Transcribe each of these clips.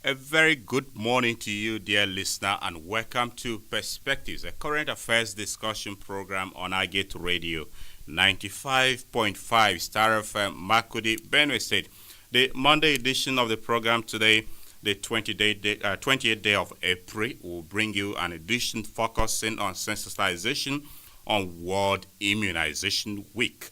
A very good morning to you, dear listener, and welcome to Perspectives, a current affairs discussion program on iGate Radio 95.5 Star FM, Makudi, Benue State. The Monday edition of the program today, the 28th day of April, will bring you an edition focusing on sensitization on World Immunization Week.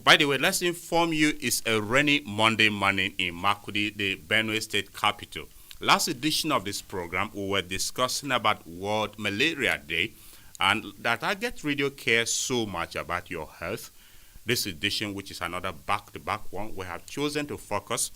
By the way, let's inform you it's a rainy Monday morning in Makudi, the Benue State capital. Last edition of this program, we were discussing about World Malaria Day, and that iGate Radio cares so much about your health. This edition, which is another back-to-back one, we have chosen to focus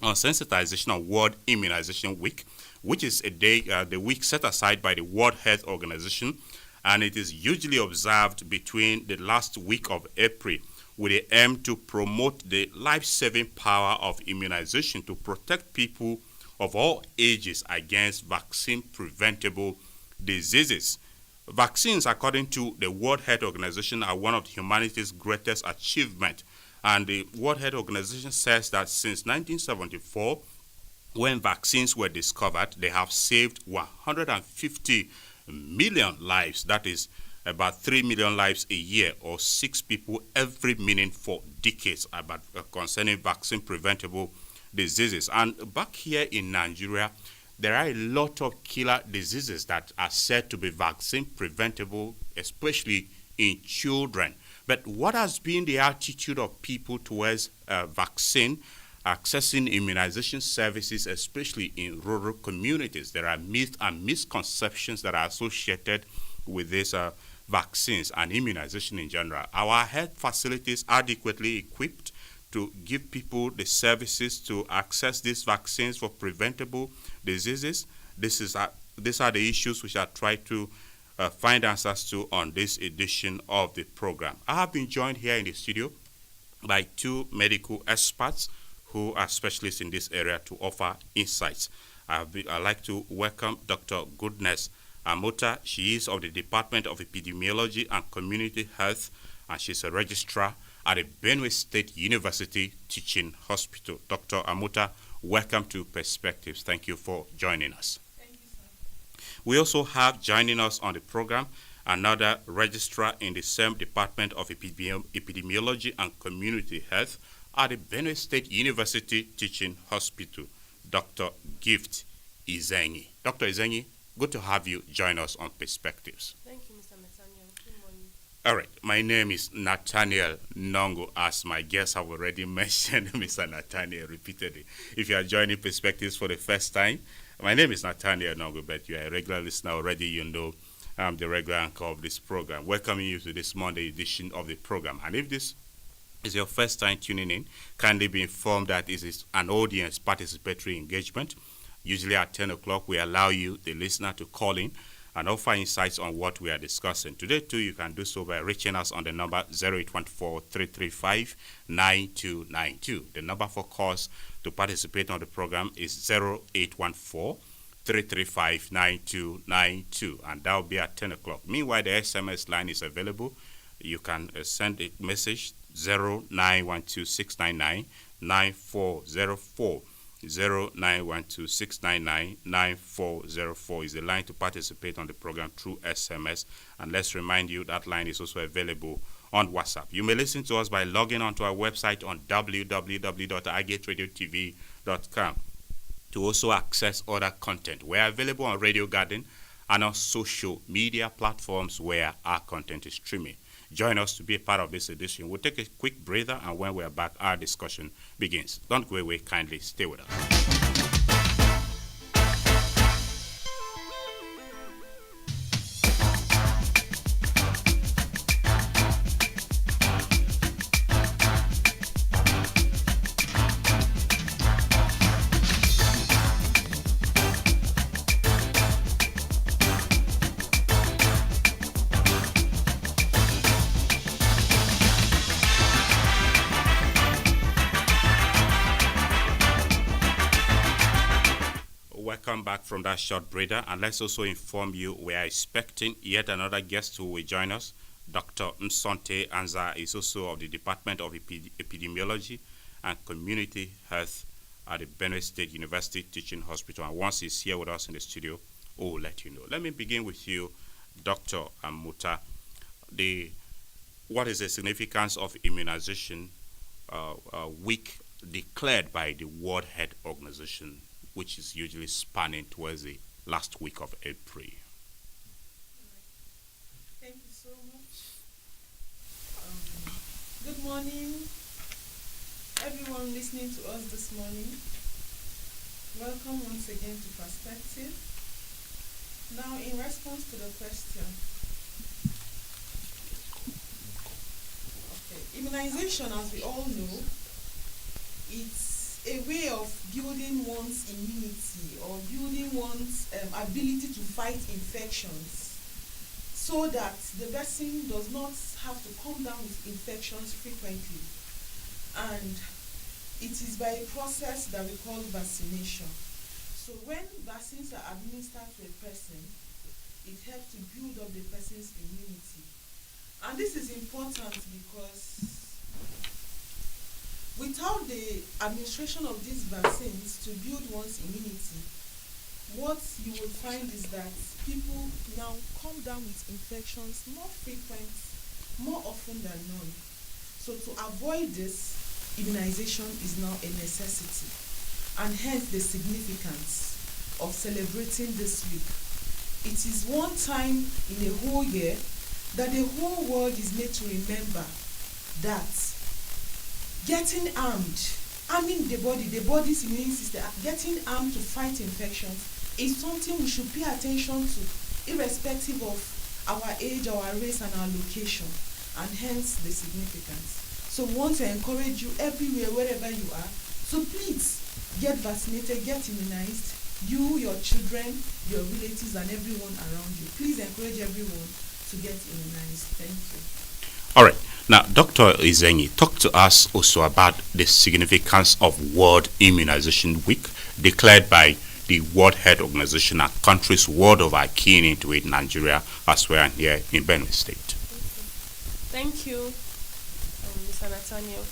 on sensitization on World Immunization Week, which is a day, the week set aside by the World Health Organization, and it is usually observed between the last week of April, with the aim to promote the life-saving power of immunization to protect people of all ages against vaccine-preventable diseases. Vaccines, according to the World Health Organization, are one of humanity's greatest achievements. And the World Health Organization says that since 1974, when vaccines were discovered, they have saved 150 million lives. That is about 3 million lives a year, or 6 people every minute for decades, about concerning vaccine preventable diseases. And back here in Nigeria, there are a lot of killer diseases that are said to be vaccine preventable, especially in children. But what has been the attitude of people towards vaccine, accessing immunization services, especially in rural communities? There are myths and misconceptions that are associated with these vaccines and immunization in general. Our health facilities adequately equipped to give people the services to access these vaccines for preventable diseases? These are the issues which I try to find answers to on this edition of the program. I have been joined here in the studio by two medical experts who are specialists in this area to offer insights. I'd like to welcome Dr. Goodness Amota. She is of the Department of Epidemiology and Community Health, and she's a registrar at the Benue State University Teaching Hospital. Dr. Amota, welcome to Perspectives. Thank you for joining us. Thank you, sir. We also have joining us on the program another registrar in the same Department of Epidemiology and Community Health at the Benue State University Teaching Hospital, Dr. Gift Izengi. Dr. Izengi, good to have you join us on Perspectives. Thank you, Mr. Nathaniel. Good morning. All right, my name is Nathaniel Nongo, as my guests have already mentioned, Mr. Nathaniel repeatedly. If you are joining Perspectives for the first time, my name is Nathaniel Nongo, but you are a regular listener already. You know I'm the regular anchor of this program, welcoming you to this Monday edition of the program. And if this is your first time tuning in, kindly be informed that this is an audience participatory engagement. Usually at 10 o'clock, we allow you, the listener, to call in and offer insights on what we are discussing. Today, too, you can do so by reaching us on the number 0814-335-9292. The number for calls to participate on the program is 0814-335-9292, and that will be at 10 o'clock. Meanwhile, the SMS line is available. You can send a message 0912-699-9404. 0912-699-9404 is the line to participate on the program through SMS. And let's remind you that line is also available on WhatsApp. You may listen to us by logging onto our website on www.igateradiotv.com to also access other content. We're available on Radio Garden and on social media platforms where our content is streaming. Join us to be a part of this edition. We'll take a quick breather, and when we're back, our discussion begins. Don't go away. Kindly stay with us. Welcome back from that short breather, and let's also inform you we are expecting yet another guest who will join us. Dr. Nsonte Anza is also of the Department of Epidemiology and Community Health at the Benue State University Teaching Hospital. And once he's here with us in the studio, we'll let you know. Let me begin with you, Dr. Muta. What is the significance of immunization week declared by the World Health Organization, which is usually spanning towards the last week of April? Thank you so much. Good morning, everyone listening to us this morning. Welcome once again to Perspective. Now, in response to the question, immunization, as we all know, it's a way of building one's immunity or building one's ability to fight infections so that the person does not have to come down with infections frequently. And it is by a process that we call vaccination. So when vaccines are administered to a person, it helps to build up the person's immunity. And this is important because without the administration of these vaccines to build one's immunity, what you will find is that people now come down with infections more frequent, more often than none. So to avoid this, immunization is now a necessity, and hence the significance of celebrating this week. It is one time in a whole year that the whole world is made to remember that getting arming the body's immune system, getting armed to fight infections is something we should pay attention to, irrespective of our age, our race, and our location, and hence the significance. So we want to encourage you everywhere, wherever you are, so please get vaccinated, get immunized, you, your children, your relatives, and everyone around you. Please encourage everyone to get immunized. Thank you. All right. Now, Dr. Izenyi, talk to us also about the significance of World Immunization Week declared by the World Health Organization and countries world over keying into it, Nigeria as well, and here in Benue State. Thank you, Mr. Nathaniel.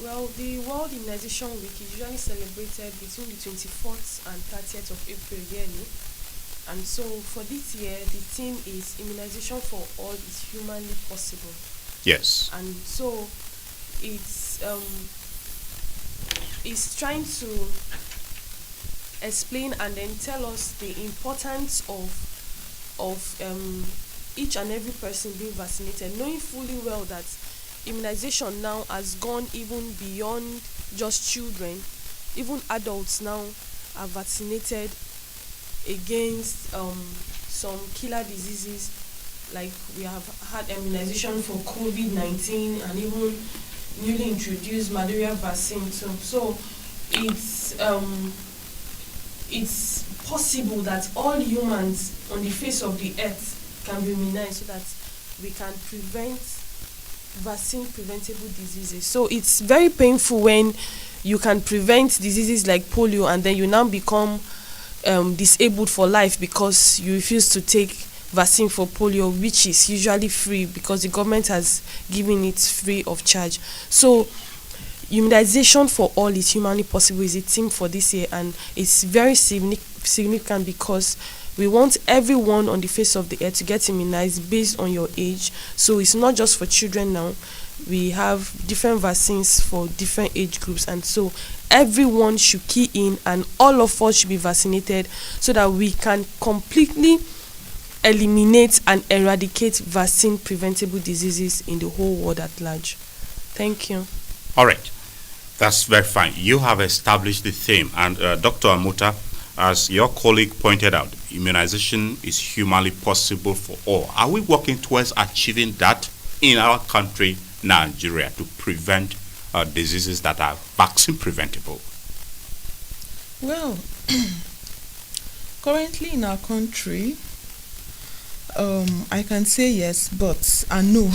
Well, the World Immunization Week is usually celebrated between the 24th and 30th of April yearly. And so for this year, the theme is immunization for all is humanly possible. Yes. And so it's trying to explain and then tell us the importance of each and every person being vaccinated, knowing fully well that immunization now has gone even beyond just children. Even adults now are vaccinated against some killer diseases, like we have had immunization for COVID-19 and even newly introduced malaria vaccine too. So it's possible that all humans on the face of the earth can be immunized so that we can prevent vaccine preventable diseases. So it's very painful when you can prevent diseases like polio and then you now become disabled for life because you refuse to take vaccine for polio, which is usually free because the government has given it free of charge. So immunization for all is humanly possible is a theme for this year, and it's very significant because we want everyone on the face of the earth to get immunized based on your age. So it's not just for children now. We have different vaccines for different age groups, and so everyone should key in and all of us should be vaccinated so that we can completely eliminate and eradicate vaccine preventable diseases in the whole world at large. Thank you. All right. That's very fine. You have established the theme, and Dr. Amuta, as your colleague pointed out, immunization is humanly possible for all. Are we working towards achieving that in our country, Nigeria, to prevent diseases that are vaccine preventable? Well, currently in our country, I can say yes, but and no.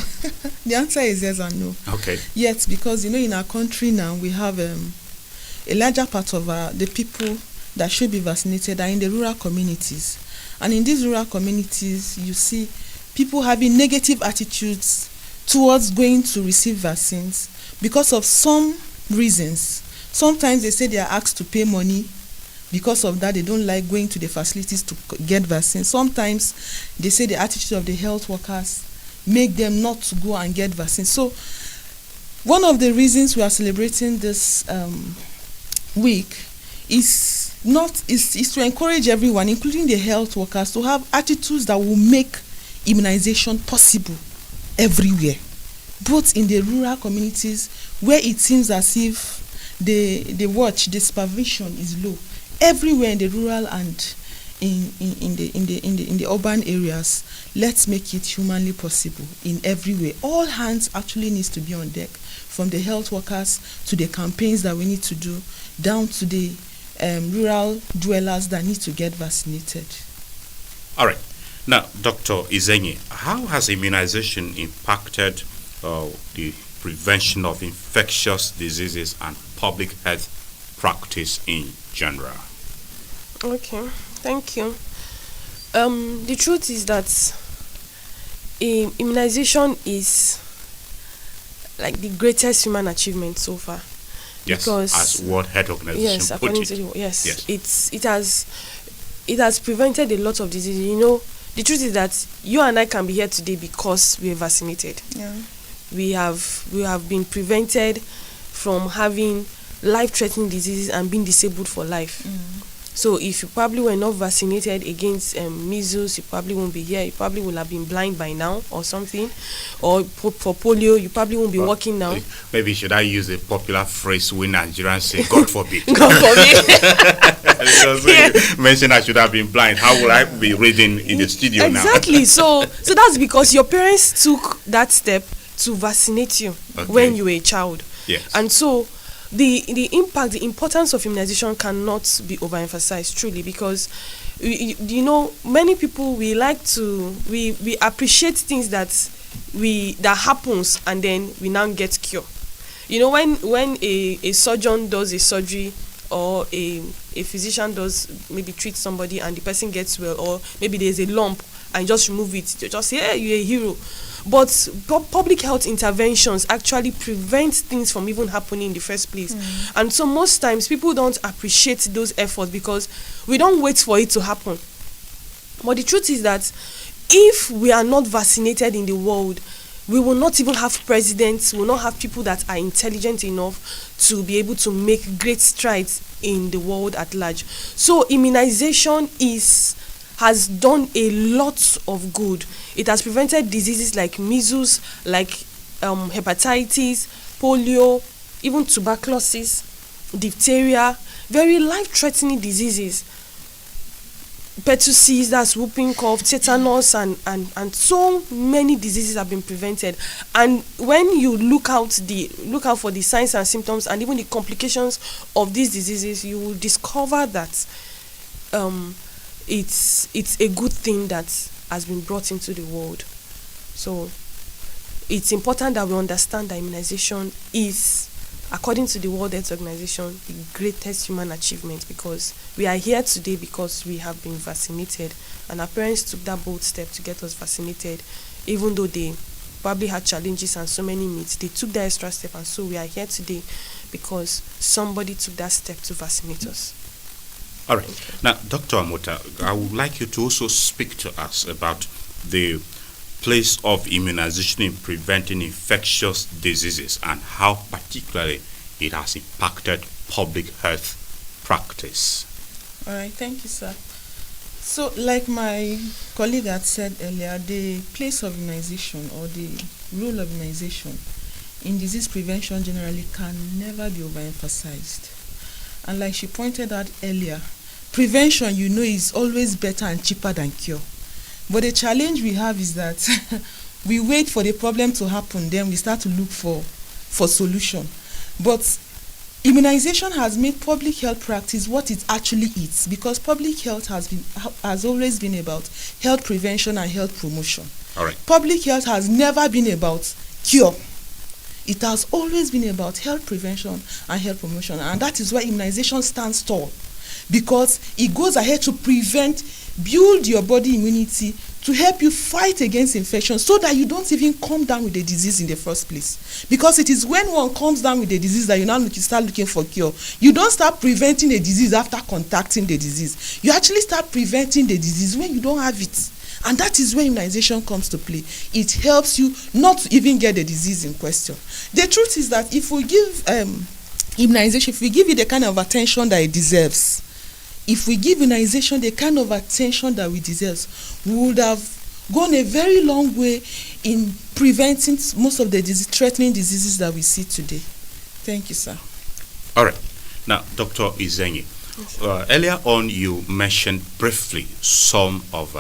The answer is yes and no. Okay. Yes, because in our country now we have a larger part of the people that should be vaccinated are in the rural communities, and in these rural communities, you see people having negative attitudes towards going to receive vaccines because of some reasons. Sometimes they say they are asked to pay money. Because of that, they don't like going to the facilities to get vaccine. Sometimes they say the attitude of the health workers make them not to go and get vaccine. So one of the reasons we are celebrating this week is to encourage everyone, including the health workers, to have attitudes that will make immunization possible everywhere, both in the rural communities where it seems as if the supervision is low. Everywhere in the rural and in the urban areas, let's make it humanly possible in every way. All hands actually needs to be on deck, from the health workers to the campaigns that we need to do, down to the rural dwellers that need to get vaccinated. All right. Now, Dr. Izenye, how has immunization impacted the prevention of infectious diseases and public health practice in general? Okay, thank you. The truth is that immunization is like the greatest human achievement so far. Yes, because as World Health Organization yes, put according it. to the yes, Yes. it has prevented a lot of diseases. You know, the truth is that you and I can be here today because we are vaccinated. Yeah. We have been prevented from having life-threatening diseases and being disabled for life. So if you probably were not vaccinated against measles, you probably won't be here. You probably will have been blind by now or something. Or for polio, you probably won't be walking now. Maybe should I use a popular phrase when Nigerians say, God forbid? God forbid. Because when you mention I should have been blind, how will I be reading in the studio now? Exactly. So that's because your parents took that step to vaccinate you when you were a child. Yes. And so the impact, the importance of immunization cannot be overemphasized, truly, because you know, many people, we appreciate things that happens and then we now get cure. You know, when a surgeon does a surgery, or a physician does maybe treat somebody and the person gets well, or maybe there's a lump and just remove it, you just say, hey, you're a hero. But public health interventions actually prevent things from even happening in the first place. And so most times people don't appreciate those efforts because we don't wait for it to happen. But the truth is that if we are not vaccinated in the world, we will not even have presidents, we will not have people that are intelligent enough to be able to make great strides in the world at large. So immunization has done a lot of good. It has prevented diseases like measles, like hepatitis, polio, even tuberculosis, diphtheria, very life-threatening diseases. Pertussis, that's whooping cough, tetanus, and so many diseases have been prevented. And when you look out for the signs and symptoms and even the complications of these diseases, you will discover that it's a good thing that has been brought into the world. So it's important that we understand that immunization is, according to the World Health Organization, the greatest human achievement, because we are here today because we have been vaccinated, and our parents took that bold step to get us vaccinated, even though they probably had challenges and so many myths. They took that extra step, and so we are here today because somebody took that step to vaccinate us. All right. Now, Dr. Amota, I would like you to also speak to us about the place of immunization in preventing infectious diseases and how particularly it has impacted public health practice. All right, thank you, sir. So, like my colleague had said earlier, the place of immunization or the role of immunization in disease prevention generally can never be overemphasized. And like she pointed out earlier, prevention, you know, is always better and cheaper than cure. But the challenge we have is that we wait for the problem to happen, then we start to look for solution. But immunization has made public health practice what it actually is, because public health has always been about health prevention and health promotion. All right. Public health has never been about cure. It has always been about health prevention and health promotion, and that is why immunization stands tall. because it goes ahead to build your body immunity to help you fight against infection so that you don't even come down with the disease in the first place. Because it is when one comes down with the disease that you now start looking for cure. You don't start preventing the disease after contacting the disease. You actually start preventing the disease when you don't have it. And that is when immunization comes to play. It helps you not to even get the disease in question. The truth is that if we give immunization, if we give it the kind of attention that it deserves, if we give immunization the kind of attention that we deserve, we would have gone a very long way in preventing most of the threatening diseases that we see today. Thank you, sir. All right. Now, Dr. Izenyi, earlier on you mentioned briefly some of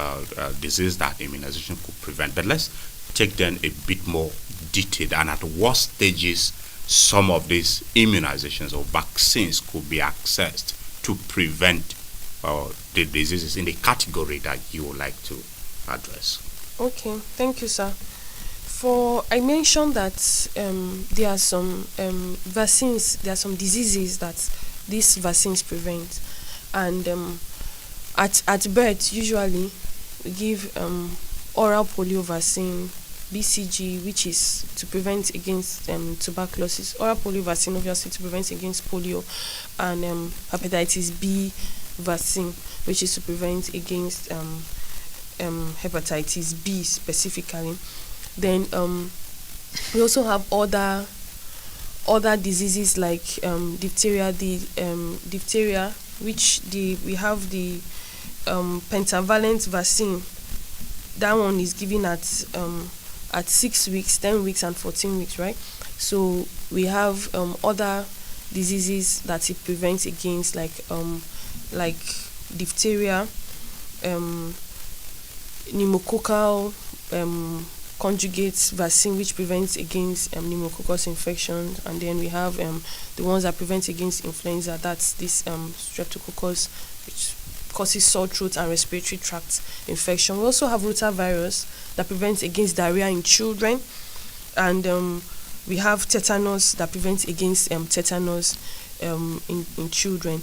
diseases that immunization could prevent, but let's take them a bit more detailed and at what stages some of these immunizations or vaccines could be accessed to prevent the diseases in the category that you would like to address. Okay, thank you, sir. I mentioned that there are some vaccines, there are some diseases that these vaccines prevent, and at birth usually we give oral polio vaccine, BCG, which is to prevent against tuberculosis, oral polio vaccine obviously to prevent against polio, and hepatitis B vaccine, which is to prevent against hepatitis B specifically. Then we also have other diseases like diphtheria, which we have the pentavalent vaccine. That one is given at 6 weeks, 10 weeks, and 14 weeks, right? So we have other diseases that it prevents against, like diphtheria, pneumococcal conjugate vaccine, which prevents against pneumococcal infection, and then we have the ones that prevent against influenza. That's this streptococcus, which causes sore throat and respiratory tract infection. We also have rotavirus that prevents against diarrhea in children, and we have tetanus that prevents against tetanus in children.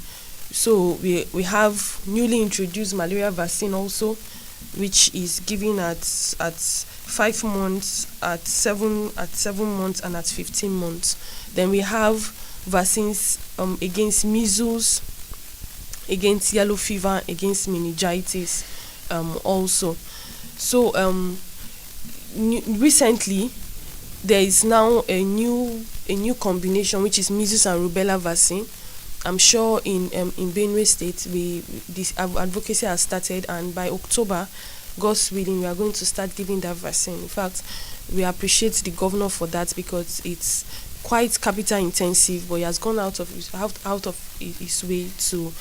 So we have newly introduced malaria vaccine also, which is given at 5 months, at 7 months, and at 15 months. Then we have vaccines against measles, against yellow fever, against meningitis also. So recently there is now a new combination, which is measles and rubella vaccine. I'm sure in Benue State this advocacy has started, and by October, God's willing, we are going to start giving that vaccine. In fact, we appreciate the governor for that, because it's quite capital intensive, but he has gone out of his way to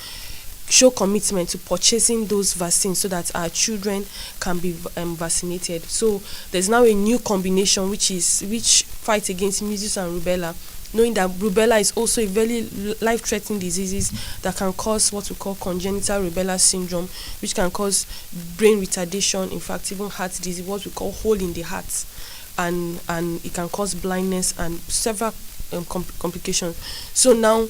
show commitment to purchasing those vaccines so that our children can be vaccinated. So there's now a new combination which fights against measles and rubella, knowing that rubella is also a very life-threatening disease that can cause what we call congenital rubella syndrome, which can cause brain retardation, in fact even heart disease, what we call hole in the heart, and it can cause blindness and several complications. So now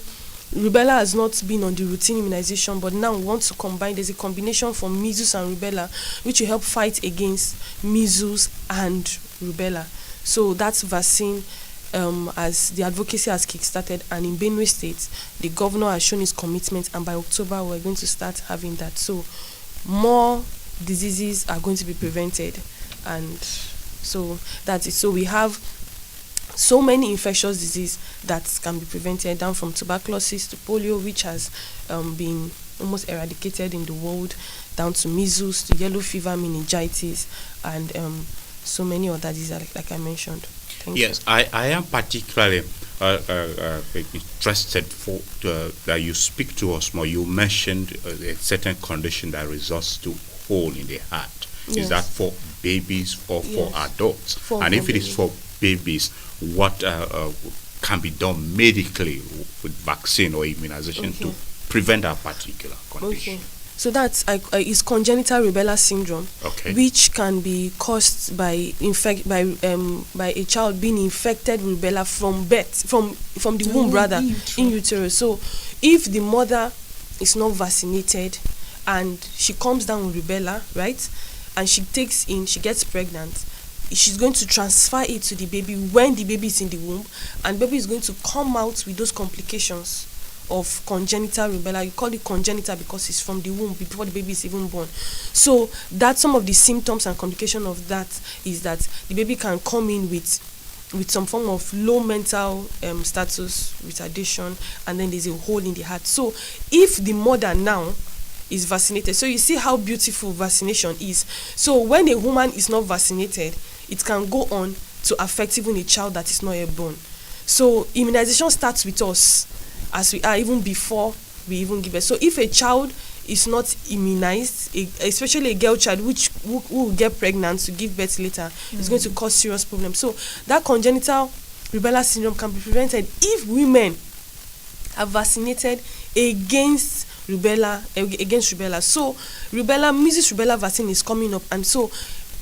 rubella has not been on the routine immunization, but now we want to combine. There's a combination for measles and rubella, which will help fight against measles and rubella. So that's vaccine. As the advocacy has kickstarted, and in Benue State, the governor has shown his commitment, and by October we're going to start having that. So more diseases are going to be prevented, and so that's it. So we have so many infectious diseases that can be prevented, down from tuberculosis to polio, which has been almost eradicated in the world, down to measles, to yellow fever, meningitis, and so many other diseases like I mentioned. Yes, I am particularly interested that you speak to us more. You mentioned a certain condition that results to hole in the heart. Yes. Is that for babies or for adults? And if it is for babies, what can be done medically with vaccine or immunization to prevent that particular condition? Okay. So that's is congenital rubella syndrome, which can be caused by a child being infected with rubella from birth, from the womb rather, in utero. So if the mother is not vaccinated and she comes down with rubella, right, and she gets pregnant, she's going to transfer it to the baby when the baby is in the womb, and baby is going to come out with those complications of congenital rubella. You call it congenital because it's from the womb before the baby is even born. So that's some of the symptoms and complication of that, is that the baby can come in with some form of low mental status retardation, and then there's a hole in the heart. So if the mother now is vaccinated, so you see how beautiful vaccination is. So when a woman is not vaccinated, it can go on to affect even a child that is not yet born. So immunization starts with us, as we are even before we even give birth. So if a child is not immunized, especially a girl child who will get pregnant to give birth later, is going to cause serious problems. So that congenital rubella syndrome can be prevented if women are vaccinated against rubella. So measles rubella vaccine is coming up, and so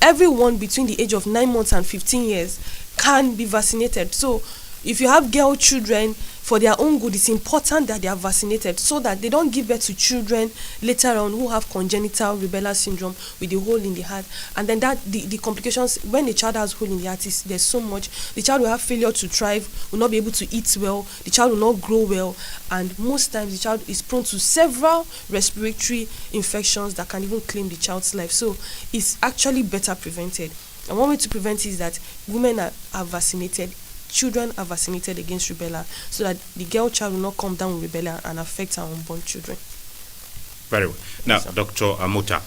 everyone between the age of 9 months and 15 years can be vaccinated. So if you have girl children, for their own good, it's important that they are vaccinated so that they don't give birth to children later on who have congenital rubella syndrome with the hole in the heart. And then that the complications when the child has hole in the heart is there's so much. The child will have failure to thrive, will not be able to eat well, the child will not grow well, and most times the child is prone to several respiratory infections that can even claim the child's life. So it's actually better prevented. And one way to prevent it is that women are vaccinated, children are vaccinated against rubella, so that the girl child will not come down with rubella and affect her unborn children. Very well. Now, Dr. Amuta,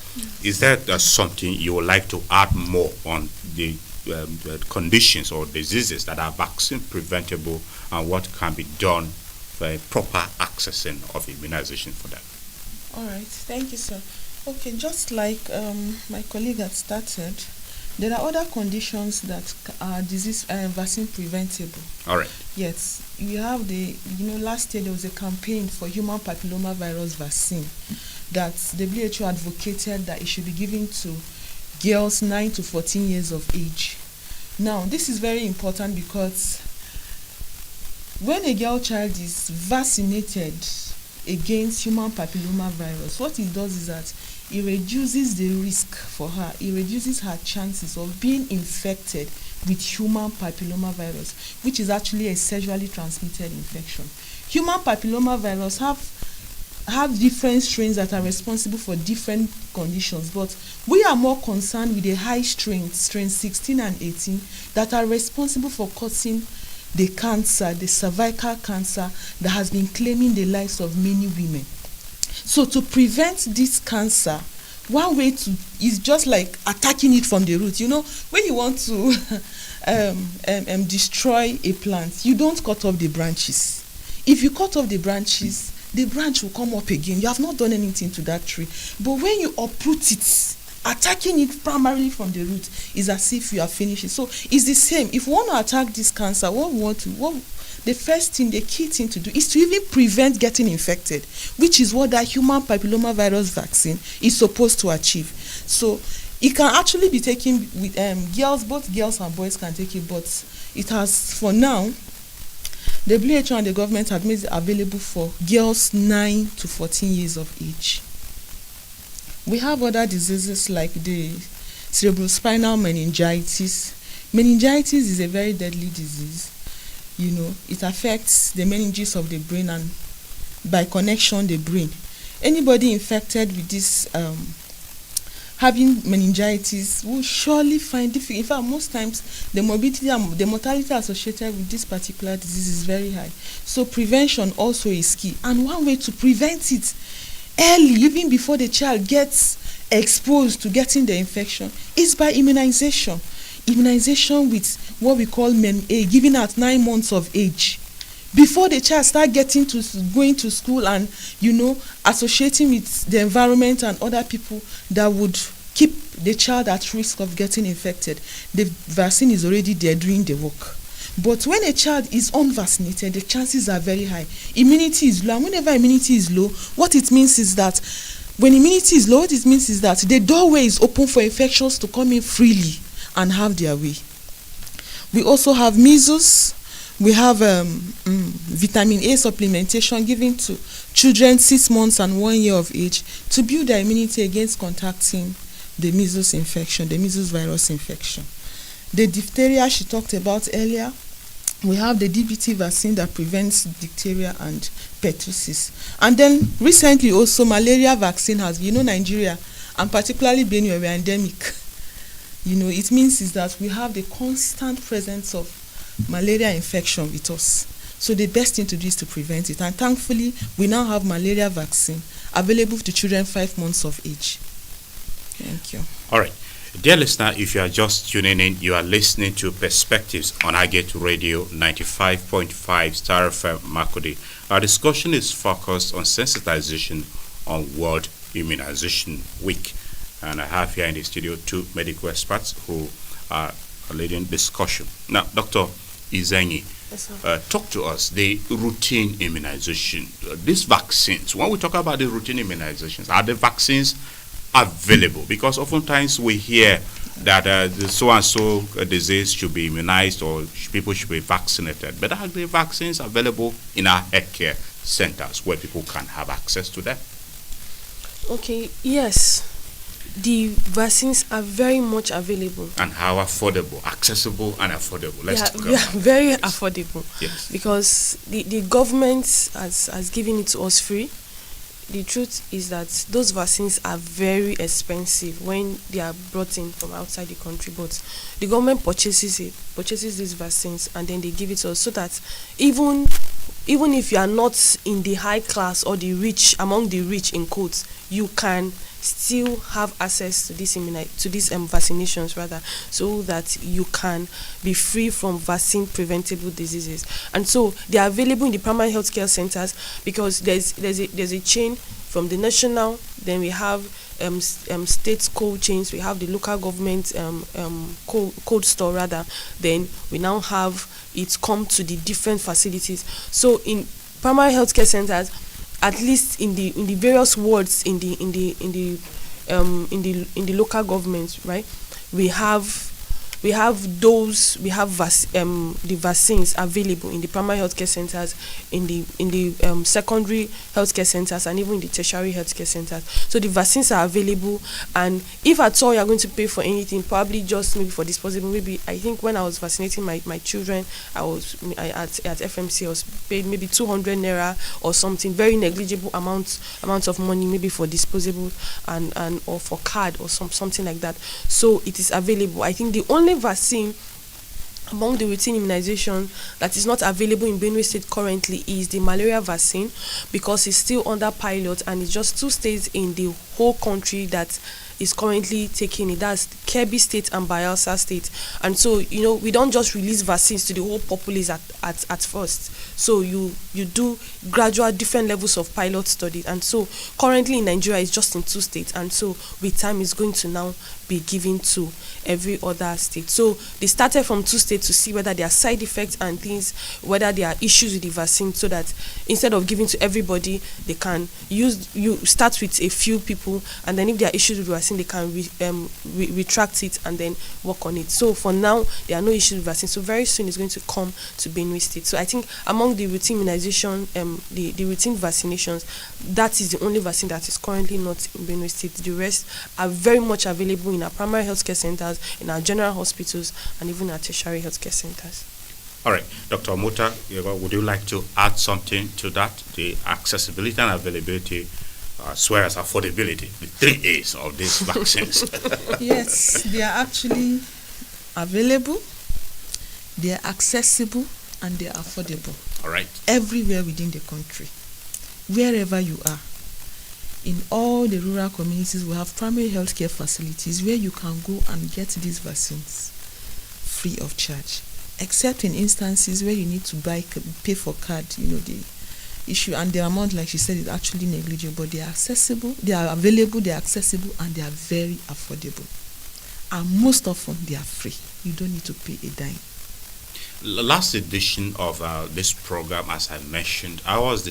is there something you would like to add more on the conditions or diseases that are vaccine preventable, and what can be done for a proper accessing of immunization for them? All right, thank you, sir. Okay, just like my colleague had started, there are other conditions that are vaccine preventable. All right. Yes, you have last year there was a campaign for human papillomavirus vaccine that WHO advocated that it should be given to girls 9 to 14 years of age. Now, this is very important because when a girl child is vaccinated against human papillomavirus, what it does is that it reduces the risk for her. It reduces her chances of being infected with human papillomavirus, which is actually a sexually transmitted infection. Human papillomavirus have different strains that are responsible for different conditions, but we are more concerned with the high strains, strain 16 and 18, that are responsible for causing the cancer, the cervical cancer that has been claiming the lives of many women. So to prevent this cancer, one way is just like attacking it from the root. When you want to destroy a plant, you don't cut off the branches. If you cut off the branches, the branch will come up again. You have not done anything to that tree. But when you uproot it, attacking it primarily from the root is as if you are finishing. So it's the same. If we want to attack this cancer, the first thing, the key thing to do is to even prevent getting infected, which is what that human papillomavirus vaccine is supposed to achieve. So it can actually be taken with girls, both girls and boys can take it, but it has, for now, the WHO and the government have made it available for girls 9 to 14 years of age. We have other diseases like the cerebrospinal meningitis. Meningitis is a very deadly disease. It affects the meninges of the brain and by connection the brain. Anybody infected with this having meningitis will surely find difficult. In fact, most times the morbidity and the mortality associated with this particular disease is very high. So prevention also is key. And one way to prevent it early, even before the child gets exposed to getting the infection, is by immunization. Immunization with what we call Men-A, given at 9 months of age. Before the child start going to school and, associating with the environment and other people that would keep the child at risk of getting infected, the vaccine is already there doing the work. But when a child is unvaccinated, the chances are very high. Immunity is low, and whenever immunity is low, what it means is that when immunity is low, what it means is that the doorway is open for infections to come in freely and have their way. We also have measles, We have vitamin A supplementation given to children 6 months and 1 year of age to build their immunity against contracting the measles infection, the measles virus infection. The diphtheria she talked about earlier, we have the DBT vaccine that prevents diphtheria and pertussis. And then recently also malaria vaccine has, Nigeria and particularly Benue, we're endemic. It means is that we have the constant presence of malaria infection with us. So the best thing to do is to prevent it. And thankfully, we now have malaria vaccine available to children 5 months of age. Thank you. All right. Dear listener, if you are just tuning in, you are listening to Perspectives on Agate Radio 95.5 Star FM Makudi. Our discussion is focused on sensitization on World Immunization Week. And I have here in the studio 2 medical experts who are leading discussion. Now, Dr. Izenyi, talk to us the routine immunization. These vaccines, when we talk about the routine immunizations, are the vaccines available? Because oftentimes we hear that the so-and-so disease should be immunized or people should be vaccinated. But are the vaccines available in our healthcare centers where people can have access to them? Okay, yes. The vaccines are very much available. And how affordable, accessible and affordable? Let's talk about it. Very affordable. Yes. Because the government has given it to us free. The truth is that those vaccines are very expensive when they are brought in from outside the country, but the government purchases these vaccines and then they give it to us so that even if you are not in the high class or the rich, among the rich in quotes, you can still have access to these vaccinations rather, so that you can be free from vaccine preventable diseases. And so they are available in the primary healthcare centers because there's a chain from the national, then we have state cold chains, we have the local government cold store rather, then we now have it come to the different facilities. So in primary healthcare centers, at least in the various wards in the local government, right? We have the vaccines available in the primary healthcare centers, in the secondary healthcare centers, and even in the tertiary healthcare centers. So the vaccines are available, and if at all you are going to pay for anything, probably just maybe for disposable. Maybe I think when I was vaccinating my children, at FMC I was paid maybe 200 naira or something, very negligible amount of money, maybe for disposable and or for card or something like that. So it is available. I think the only vaccine among the routine immunization that is not available in Benue State currently is the malaria vaccine, because it's still under pilot and it's just 2 states in the whole country that is currently taking it. That's Kebbi State and Bayelsa State. And so, we don't just release vaccines to the whole populace at first. So you do gradual different levels of pilot study. And so currently in Nigeria it's just in 2 states. And so with time it's going to now be given to every other state. So they started from 2 states to see whether there are side effects and things, whether there are issues with the vaccine, so that instead of giving to everybody, they can start with a few people, and then if there are issues with the vaccine, they can retract it and then work on it. So for now, there are no issues with vaccine. So very soon it's going to come to Benue State. So I think among the routine immunization, the routine vaccinations, that is the only vaccine that is currently not in Benue State. The rest are very much available in our primary healthcare centers, in our general hospitals, and even our tertiary healthcare centers. All right, Dr. Mota, would you like to add something to that? The accessibility and availability, as well as affordability, the 3 A's of these vaccines. Yes, they are actually available, they are accessible, and they are affordable. All right. Everywhere within the country, wherever you are. In all the rural communities, we have primary healthcare facilities where you can go and get these vaccines free of charge, except in instances where you need to pay for card. The issue and the amount, like she said, is actually negligible. But they are accessible, they are available, they are accessible, and they are very affordable. And most often, they are free. You don't need to pay a dime. Last edition of this program, as I mentioned, I was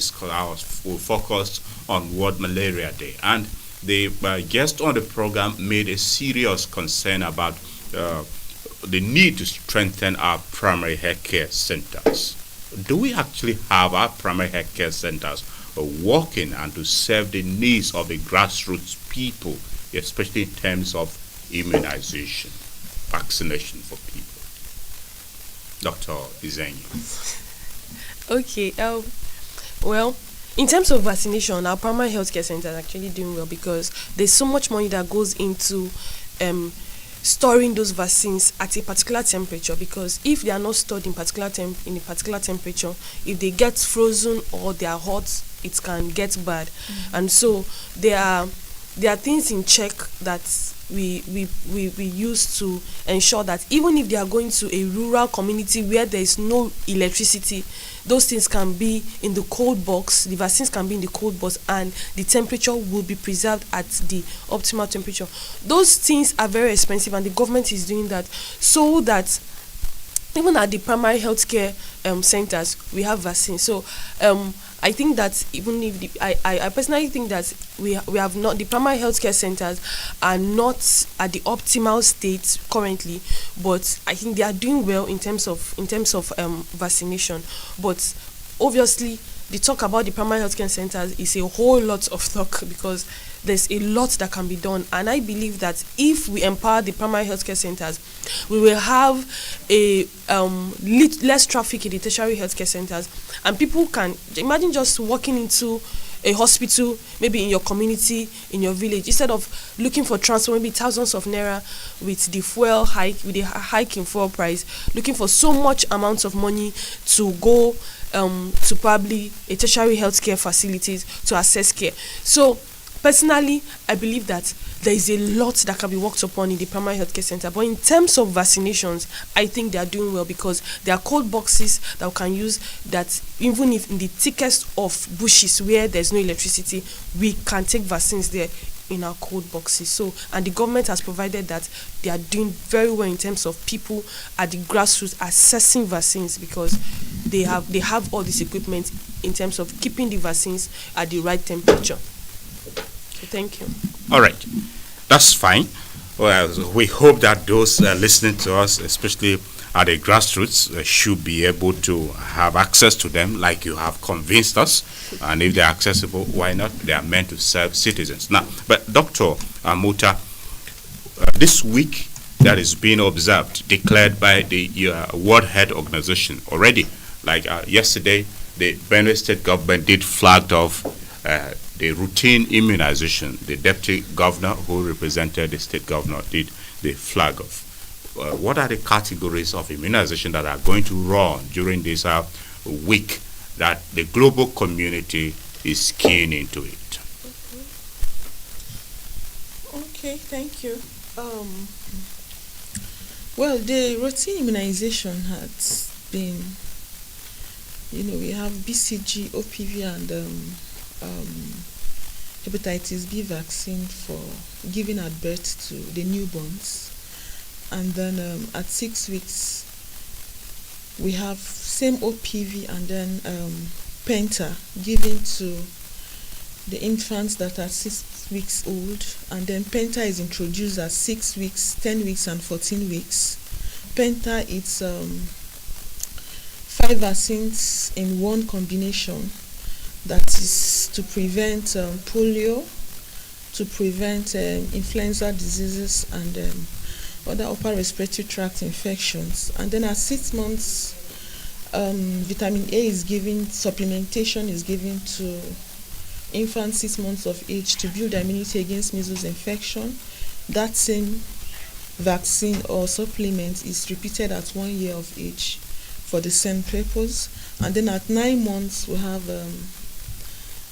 focused on World Malaria Day, and the guest on the program made a serious concern about the need to strengthen our primary health care centers. Do we actually have our primary health care centers working and to serve the needs of the grassroots people, especially in terms of immunization, vaccination for people? Dr. Izenyi. Okay. Well, in terms of vaccination, our primary healthcare centers are actually doing well because there's so much money that goes into storing those vaccines at a particular temperature, because if they are not stored in a particular temperature, if they get frozen or they are hot, it can get bad. And so there are things in check that we use to ensure that even if they are going to a rural community where there is no electricity, those things can be in the cold box, the vaccines can be in the cold box, and the temperature will be preserved at the optimal temperature. Those things are very expensive, and the government is doing that so that even at the primary healthcare centers we have vaccines. So I think that even if I personally think that we have not, the primary healthcare centers are not at the optimal state currently, but I think they are doing well in terms of vaccination. But obviously the talk about the primary healthcare centers is a whole lot of talk, because there's a lot that can be done, and I believe that if we empower the primary healthcare centers, we will have a less traffic in the tertiary healthcare centers, and people can imagine just walking into a hospital maybe in your community, in your village, instead of looking for transport, maybe thousands of naira with the fuel hike, with the hike in fuel price, looking for so much amounts of money to go to probably a tertiary healthcare facilities to access care. So personally, I believe that there is a lot that can be worked upon in the primary healthcare center. But in terms of vaccinations, I think they are doing well, because there are cold boxes that we can use, that even if in the thickest of bushes where there's no electricity, we can take vaccines there in our cold boxes. So, and the government has provided that they are doing very well in terms of people at the grassroots accessing vaccines, because they have all this equipment in terms of keeping the vaccines at the right temperature. Thank you. All right, that's fine. Well, we hope that those listening to us, especially at the grassroots, should be able to have access to them, like you have convinced us. And if they're accessible, why not? They are meant to serve citizens. Now, but Dr. Amuta, this week that is being observed, declared by the World Health Organization already. Like yesterday, the Benue State government did flagged off the routine immunization. The deputy governor who represented the state governor did the flag off. What are the categories of immunization that are going to run during this week that the global community is keen into it? Okay, thank you. Well, the routine immunization has been, we have BCG, OPV, and hepatitis B vaccine for giving at birth to the newborns. And then at 6 weeks, we have same OPV and then Penta given to the infants that are 6 weeks old. And then Penta is introduced at 6 weeks, 10 weeks, and 14 weeks. Penta, it's 5 vaccines in one combination. That is to prevent polio, to prevent influenza diseases, and other upper respiratory tract infections. And then at 6 months, vitamin A is given, supplementation is given to infants 6 months of age to build immunity against measles infection. That same vaccine or supplement is repeated at 1 year of age for the same purpose. And then at 9 months, we have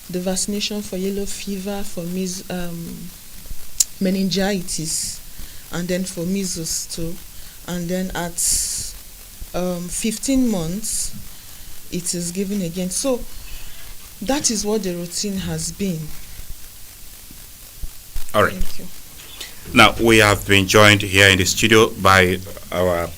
the vaccination for yellow fever, for meningitis, and then for measles too. And then at 15 months, it is given again. So that is what the routine has been. All right. Thank you. Now, we have been joined here in the studio by our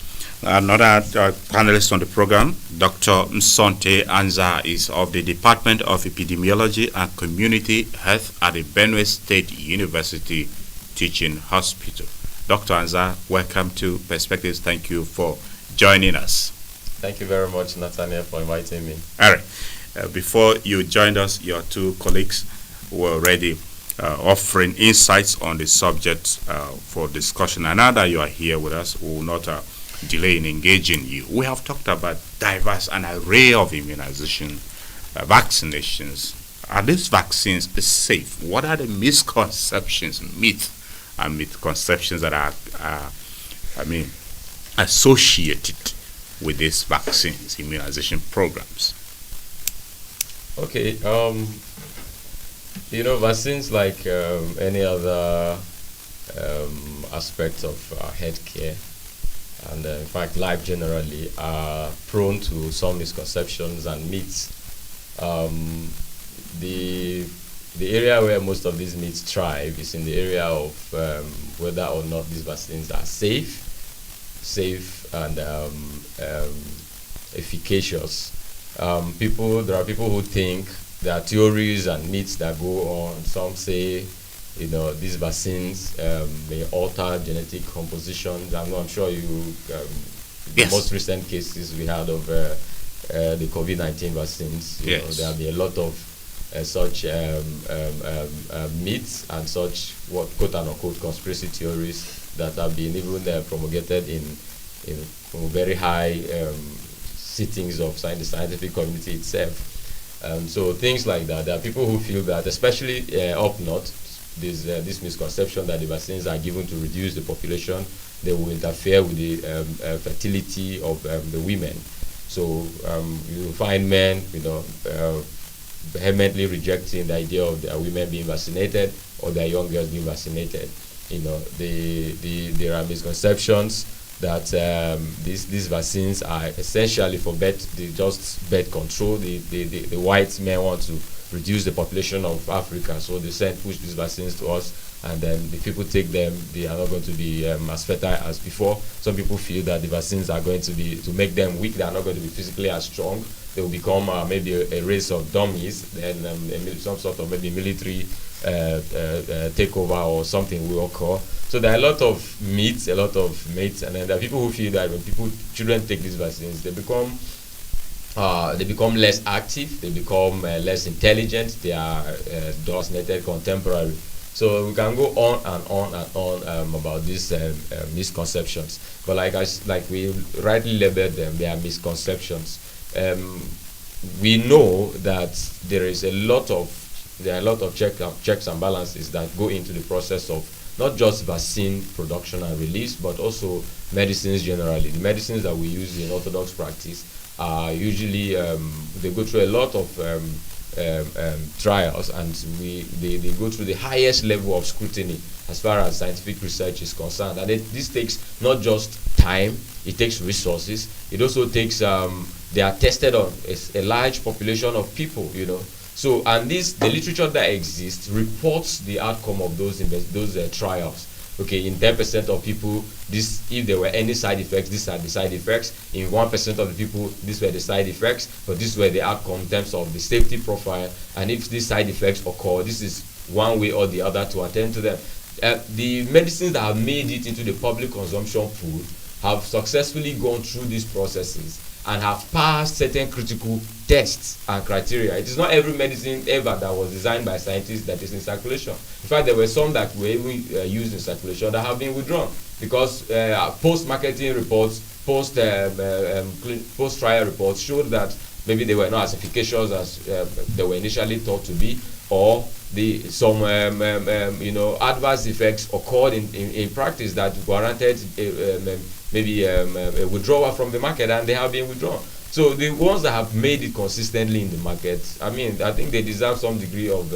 another panelist on the program. Dr. Msonte Anza is of the Department of Epidemiology and Community Health at the Benue State University Teaching Hospital. Dr. Anza, welcome to Perspectives. Thank you for joining us. Thank you very much, Nathaniel, for inviting me. All right. Before you joined us, your two colleagues were already offering insights on the subject for discussion. And now that you are here with us, we will not delay in engaging you. We have talked about diverse and array of immunization, vaccinations. Are these vaccines safe? What are the misconceptions, myths, and misconceptions that are, associated with these vaccines, immunization programs? Okay, vaccines, like any other aspect of healthcare, and in fact life generally, are prone to some misconceptions and myths. The area where most of these myths thrive is in the area of whether or not these vaccines are safe and efficacious. There are people who think there are theories and myths that go on. Some say, these vaccines may alter genetic compositions. I'm sure you, the most recent cases we had of the COVID-19 vaccines, there have been a lot of such myths and such what quote unquote conspiracy theories that have been even promulgated in very high sittings of the scientific community itself. So things like that. There are people who feel that, especially up north, this misconception that the vaccines are given to reduce the population, they will interfere with the fertility of the women. So you find men, vehemently rejecting the idea of their women being vaccinated or their young girls being vaccinated. There are misconceptions that these vaccines are essentially for birth control. The white men want to reduce the population of Africa, so they push these vaccines to us, and then the people take them, they are not going to be as fertile as before. Some people feel that the vaccines are going to make them weak. They are not going to be physically as strong. They will become maybe a race of dummies, and some sort of maybe military takeover or something will occur. So there are a lot of myths, and then there are people who feel that when children take these vaccines, they become less active, they become less intelligent, they are designated contemporary. So we can go on and on and on about these misconceptions. But like we rightly labeled them, they are misconceptions. We know that there are a lot of checks and balances that go into the process of not just vaccine production and release, but also medicines generally. The medicines that we use in orthodox practice are usually they go through a lot of trials, and they go through the highest level of scrutiny as far as scientific research is concerned. And this takes not just time, it takes resources. It also takes they are tested on a large population of people, So, and the literature that exists reports the outcome of those trials. Okay, in 10% of people, if there were any side effects, these are the side effects. In 1% of the people, these were the side effects, but these were the outcome in terms of the safety profile. And if these side effects occur, this is one way or the other to attend to them. The medicines that have made it into the public consumption food have successfully gone through these processes and have passed certain critical tests and criteria. It is not every medicine ever that was designed by scientists that is in circulation. In fact, there were some that were even used in circulation that have been withdrawn because post-marketing reports, post-trial reports showed that maybe they were not as efficacious as they were initially thought to be, or some adverse effects occurred in practice that warranted maybe a withdrawal from the market, and they have been withdrawn. So the ones that have made it consistently in the market, I think they deserve some degree of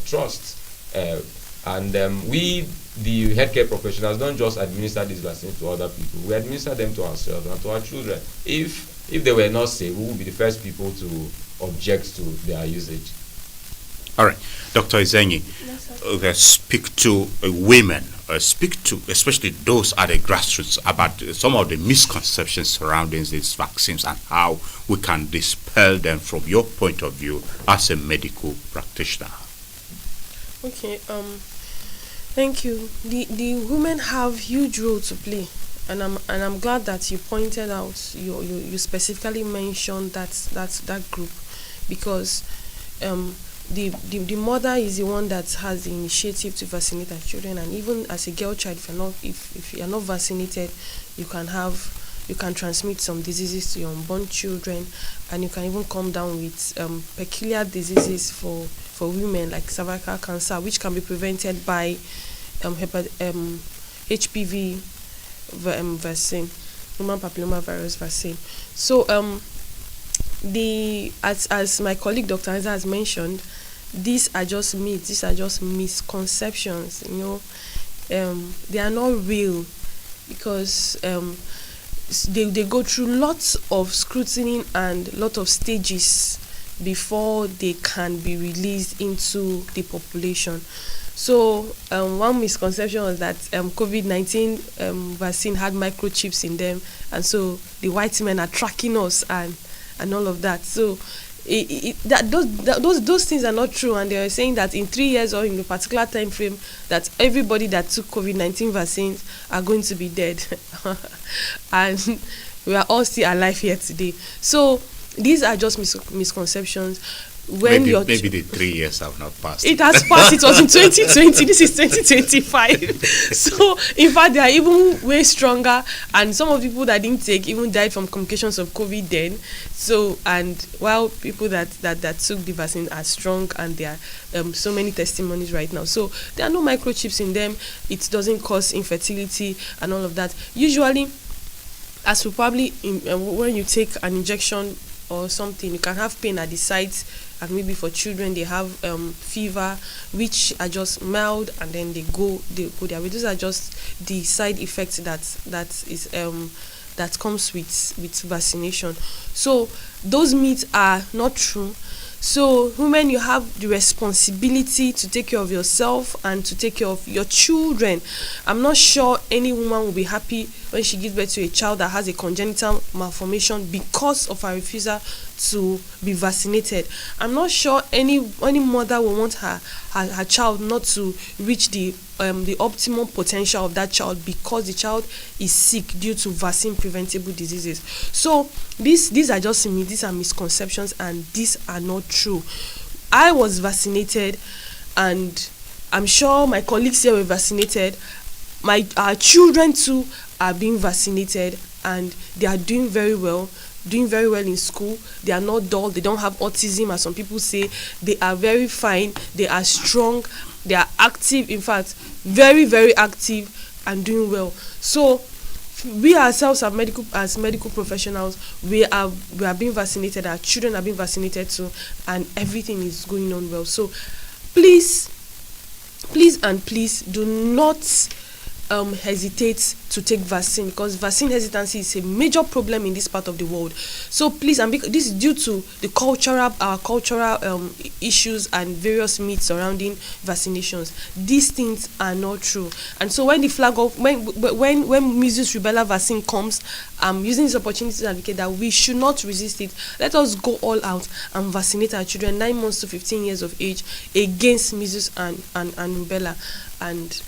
trust. We, the healthcare professionals, don't just administer these vaccines to other people. We administer them to ourselves and to our children. If they were not safe, we will be the first people to object to their usage. All right, Dr. Izenyi, speak to women, speak to especially those at the grassroots about some of the misconceptions surrounding these vaccines and how we can dispel them from your point of view as a medical practitioner. Okay. Thank you. The women have huge role to play, and I'm glad that you pointed out, you specifically mentioned that group, because the mother is the one that has the initiative to vaccinate her children. And even as a girl child, if you're not vaccinated, you can transmit some diseases to your unborn children, and you can even come down with peculiar diseases for women, like cervical cancer, which can be prevented by HPV vaccine, human papilloma virus vaccine. So the as my colleague Dr. Isa has mentioned, these are just myths, these are just misconceptions. They are not real, because they go through lots of scrutiny and lot of stages before they can be released into the population. So one misconception was that COVID-19 vaccine had microchips in them, and so the white men are tracking us and all of that. So those things are not true, and they are saying that in 3 years or in a particular time frame, that everybody that took COVID-19 vaccines are going to be dead, and we are all still alive here today. So these are just misconceptions. Maybe the 3 years have not passed. It has passed. It was in 2020. This is 2025. So, in fact, they are even way stronger. And some of the people that didn't take even died from complications of COVID then. So, and while people that took the vaccine are strong, and there are so many testimonies right now. So, there are no microchips in them. It doesn't cause infertility and all of that. Usually, as we probably, when you take an injection or something, you can have pain at the sites, and maybe for children they have fever, which are just mild, and then they go their way. Those are just the side effects that comes with vaccination. So those myths are not true. So women, you have the responsibility to take care of yourself and to take care of your children. I'm not sure any woman will be happy when she gives birth to a child that has a congenital malformation because of her refusal to be vaccinated. I'm not sure any mother will want her child not to reach the optimum potential of that child because the child is sick due to vaccine preventable diseases. So these are just myths, these are misconceptions, and these are not true. I was vaccinated, and I'm sure my colleagues here were vaccinated. Our children too are being vaccinated, and they are doing very well in school. They are not dull, they don't have autism as some people say. They are very fine, they are strong, they are active, in fact very, very active and doing well. So we ourselves as medical professionals, we are being vaccinated, our children are being vaccinated too, and everything is going on well. So please do not hesitate to take vaccine, because vaccine hesitancy is a major problem in this part of the world. So please, and this is due to our cultural issues and various myths surrounding vaccinations. These things are not true. And so when the flag of when measles rubella vaccine comes, I'm using this opportunity to advocate that we should not resist it. Let us go all out and vaccinate our children 9 months to 15 years of age against measles and rubella, and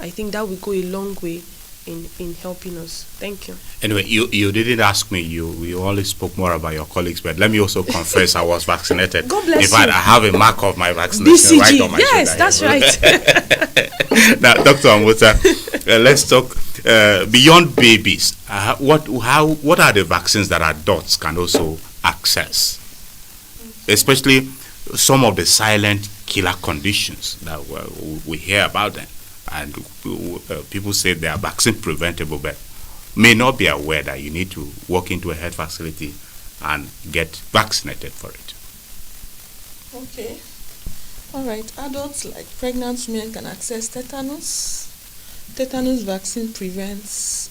I think that will go a long way in helping us. Thank you. Anyway, you didn't ask me. You only spoke more about your colleagues, but let me also confess I was vaccinated. God bless you. In fact, I have a mark of my vaccination BCG. right on my shoulder. Yes, that's right. Now, Dr. Amwota, let's talk beyond babies. What are the vaccines that adults can also access, especially some of the silent killer conditions that we hear about them? And people say they are vaccine preventable, but may not be aware that you need to walk into a health facility and get vaccinated for it. Okay. All right. Adults like pregnant women can access tetanus. Tetanus vaccine prevents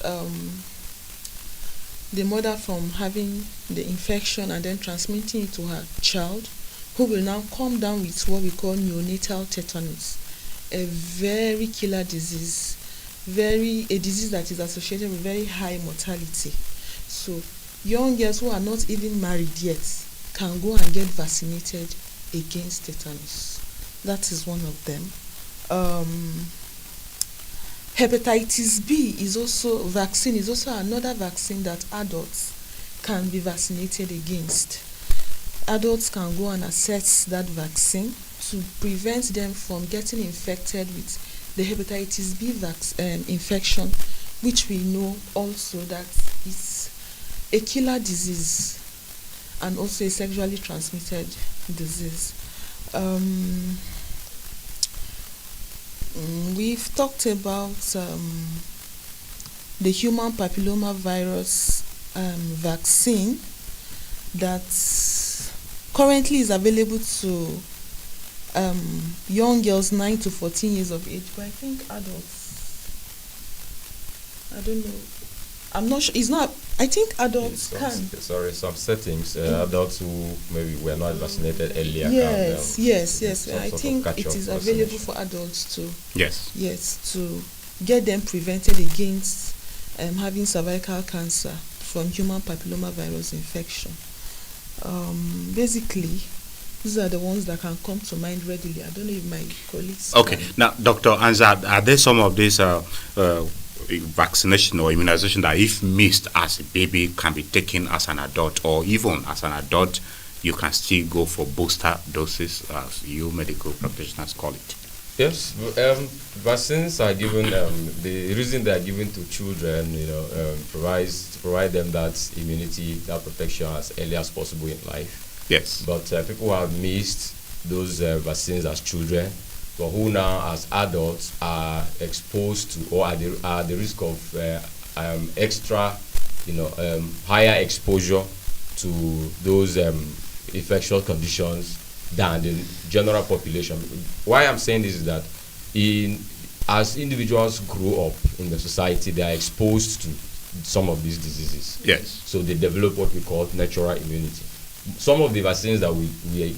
the mother from having the infection and then transmitting it to her child, who will now come down with what we call neonatal tetanus. A very killer disease, a disease that is associated with very high mortality. So young girls who are not even married yet can go and get vaccinated against tetanus. That is one of them. Hepatitis B is also another vaccine that adults can be vaccinated against. Adults can go and access that vaccine to prevent them from getting infected with the hepatitis B infection, which we know also that it's a killer disease and also a sexually transmitted disease. We've talked about the human papilloma virus vaccine that currently is available to young girls 9 to 14 years of age, but I think adults, I don't know, I'm not sure, it's not, I think adults can. Some settings, adults who maybe were not vaccinated earlier. Yes. I think it is available for adults to. Yes. Yes, to get them prevented against having cervical cancer from human papilloma virus infection. Basically, these are the ones that can come to mind readily. I don't know if my colleagues. Okay. Now, Dr. Anza, are there some of these vaccination or immunization that, if missed as a baby, can be taken as an adult, or even as an adult, you can still go for booster doses, as you medical practitioners call it? Yes, vaccines are given. The reason they are given to children, provide them that immunity, that protection as early as possible in life. Yes. But people who have missed those vaccines as children, but who now as adults are exposed to or are the risk of extra, higher exposure to those infectious conditions than the general population. Why I'm saying this is that as individuals grow up in the society, they are exposed to some of these diseases. Yes. So they develop what we call natural immunity. Some of the vaccines that we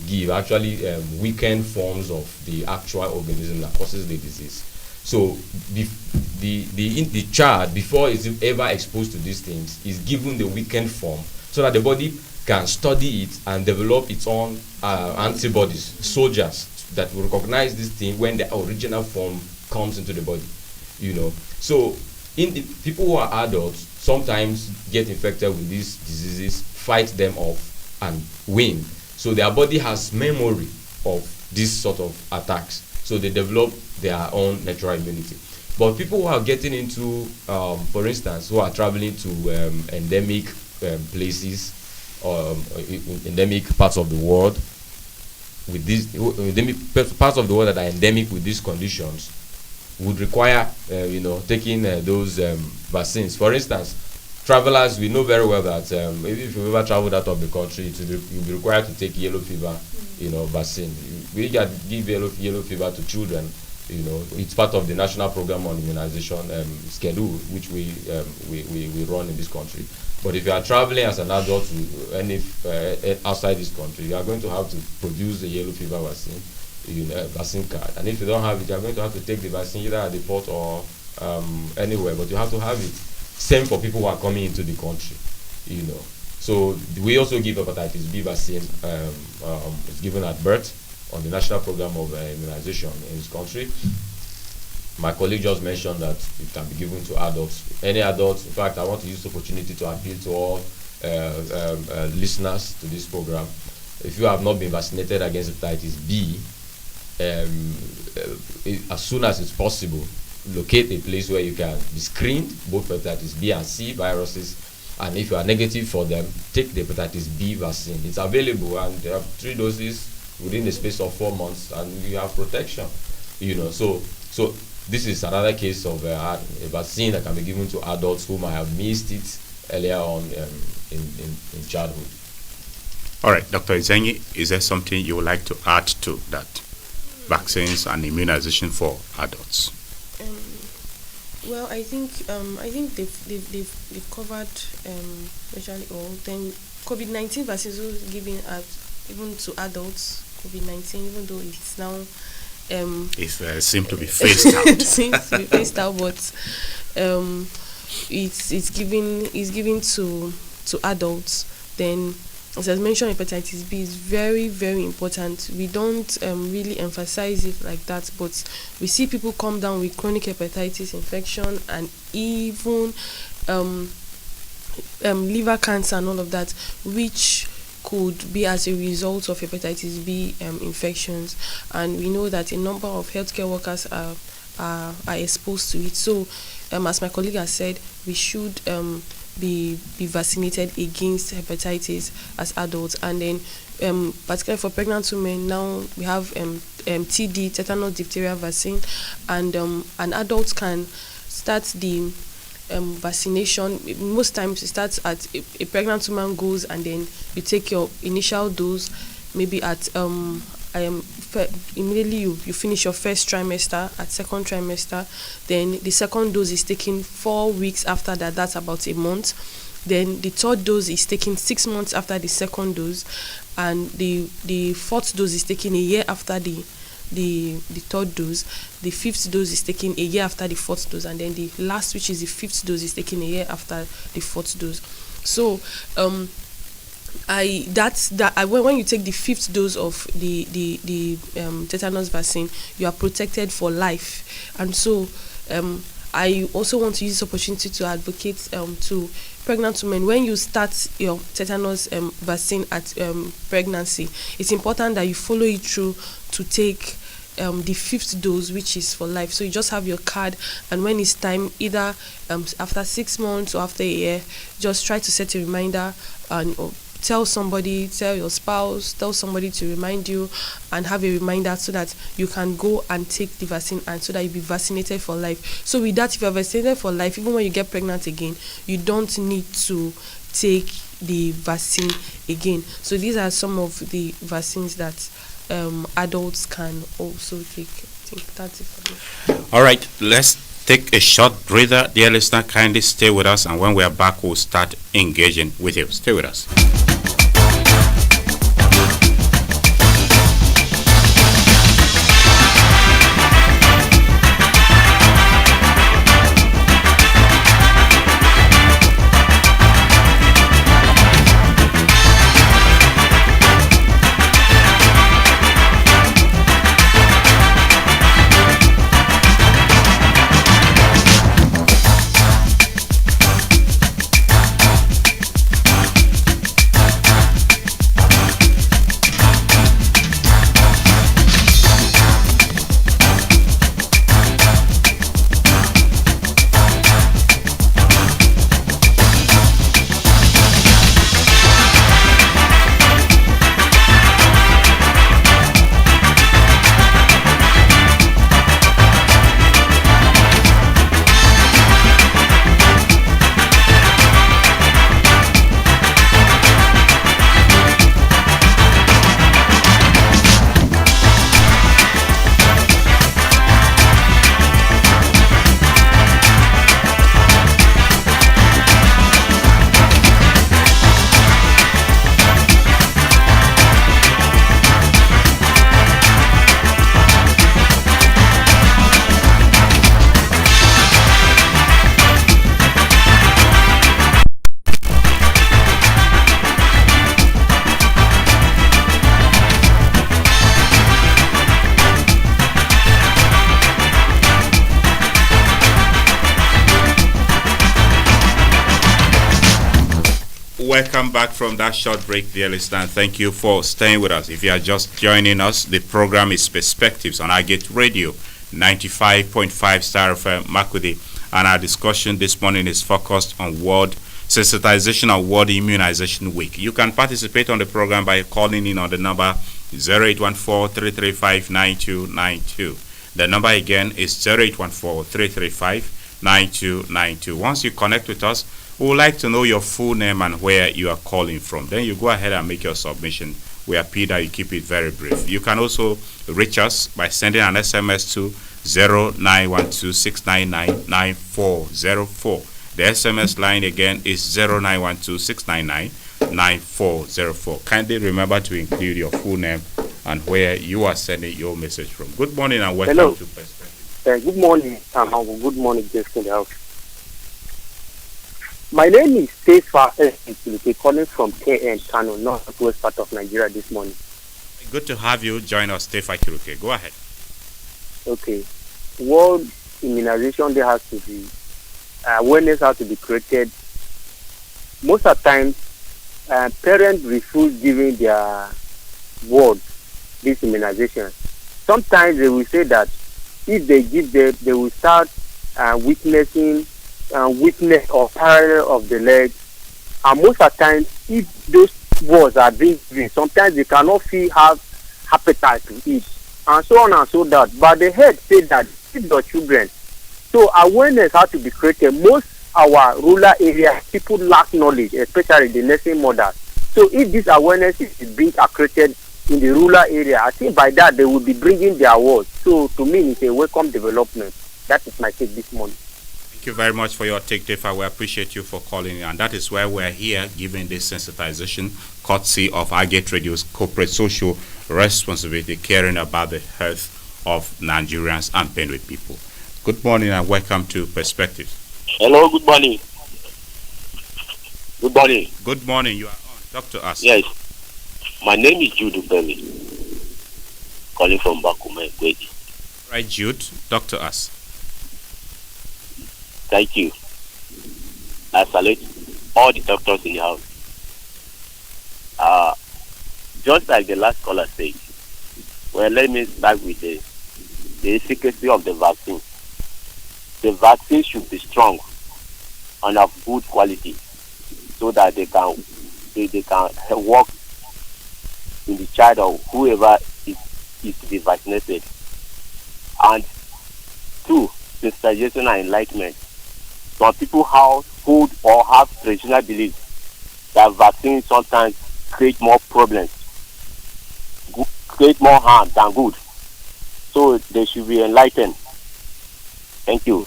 give actually weaken forms of the actual organism that causes the disease. So the child, before it's ever exposed to these things, is given the weakened form so that the body can study it and develop its own antibodies, soldiers that will recognize this thing when the original form comes into the body. So in the people who are adults sometimes get infected with these diseases, fight them off and win. So their body has memory of these sort of attacks. So they develop their own natural immunity. But people who are getting into, for instance, who are traveling to endemic places, endemic parts of the world, with these endemic parts of the world that are endemic with these conditions, would require, taking those vaccines. For instance, travelers, we know very well that if you ever traveled out of the country, you'll be required to take yellow fever, vaccine. We can give yellow fever to children. It's part of the national program on immunization schedule, which we run in this country. But if you are traveling as an adult to outside this country, you are going to have to produce the yellow fever vaccine, vaccine card. And if you don't have it, you are going to have to take the vaccine either at the port or anywhere. But you have to have it. Same for people who are coming into the country, So we also give hepatitis B vaccine. It's given at birth on the national program of immunization in this country. My colleague just mentioned that it can be given to adults. Any adults. In fact, I want to use the opportunity to appeal to all listeners to this program. If you have not been vaccinated against hepatitis B, as soon as it's possible, locate a place where you can be screened, both hepatitis B and C viruses, and if you are negative for them, take the hepatitis B vaccine. It's available, and there are 3 doses within the space of 4 months, and you have protection. So this is another case of a vaccine that can be given to adults who might have missed it earlier on in childhood. All right, Dr. Izenyi, is there something you would like to add to that? Vaccines and immunization for adults. Well, I think they've covered virtually all. Then COVID-19 vaccines were given even to adults. COVID-19, even though it's now it seems to be phased out. It seems to be phased out, but it's given to adults. Then as I mentioned, hepatitis B is very, very important. We don't really emphasize it like that, but we see people come down with chronic hepatitis infection and even liver cancer and all of that, which could be as a result of hepatitis B infections. And we know that a number of healthcare workers are exposed to it. So, as my colleague has said, we should be vaccinated against hepatitis as adults. And then particularly for pregnant women, now we have TD, tetanus diphtheria vaccine, and adults can start the vaccination. Most times it starts at a pregnant woman goes, and then you take your initial dose maybe at immediately you finish your first trimester. At second trimester, then the second dose is taken 4 weeks after that. That's about a month. Then the third dose is taken 6 months after the second dose, and the fourth dose is taken a year after the third dose. The fifth dose is taken a year after the fourth dose, and then the last, which is the fifth dose, is taken a year after the fourth dose. So when you take the fifth dose of the tetanus vaccine, you are protected for life. And so I also want to use this opportunity to advocate to pregnant women, when you start your tetanus vaccine at pregnancy, it's important that you follow it through to take the fifth dose, which is for life. So you just have your card, and when it's time, either after 6 months or after a year, just try to set a reminder and tell somebody, tell your spouse, tell somebody to remind you, and have a reminder so that you can go and take the vaccine, and so that you'll be vaccinated for life. So with that, if you're vaccinated for life, even when you get pregnant again, you don't need to take the vaccine again. So these are some of the vaccines that adults can also take. I think that's it for me. All right, let's take a short breather. Dear listener, kindly stay with us, and when we are back, we'll start engaging with you. Stay with us. Welcome back from that short break, dear listener. Thank you for staying with us. If you are just joining us, the program is Perspectives on Agate Radio, 95.5 Star FM Makurdi, and our discussion this morning is focused on World Sensitization and World Immunization Week. You can participate on the program by calling in on the number 0814-335-9292. The number again is 0814-335-9292. Once you connect with us, we would like to know your full name and where you are calling from. Then you go ahead and make your submission. We appeal that you keep it very brief. You can also reach us by sending an SMS to 0912-699-9404. The SMS line again is 0912-699-9404. Kindly remember to include your full name and where you are sending your message from. Good morning and welcome to Perspective. Good morning, good morning, guest in the house. My name is Sefa calling from KN Kano, northwest part of Nigeria this morning. Good to have you join us, Stefa Kiruke. Go ahead. Okay. World Immunization Day has to be, awareness has to be created. Most of the time, parents refuse giving their ward this immunization. Sometimes they will say that if they give them, they will start witnessing weakness or parallel of the legs. And most of the time, if those wards are being given, sometimes they cannot have appetite to eat, and so on and so that. But the head said that feed your children. So awareness has to be created. Most our rural areas, people lack knowledge, especially the nursing mothers. So if this awareness is being created in the rural area, I think by that they will be bringing their words. So to me, it's a welcome development. That is my take this morning. Thank you very much for your take, Tefa. We appreciate you for calling in, and that is why we're here giving this sensitization courtesy of Agate Radio's corporate social responsibility, caring about the health of Nigerians and Benue people. Good morning and welcome to Perspectives. Hello, good morning. Good morning. Good morning. You are on. Talk to us. Yes. My name is Jude Ubeli, calling from Bakume, Gwedi. Right, Jude. Talk to us. Thank you. I salute all the doctors in the house. Just like the last caller said, well, let me start with the efficacy of the vaccine. The vaccine should be strong and of good quality so that they can work in the child or whoever is to be vaccinated. And two, sensitization and enlightenment. Some people hold or have traditional beliefs that vaccines sometimes create more problems, create more harm than good. So they should be enlightened. Thank you.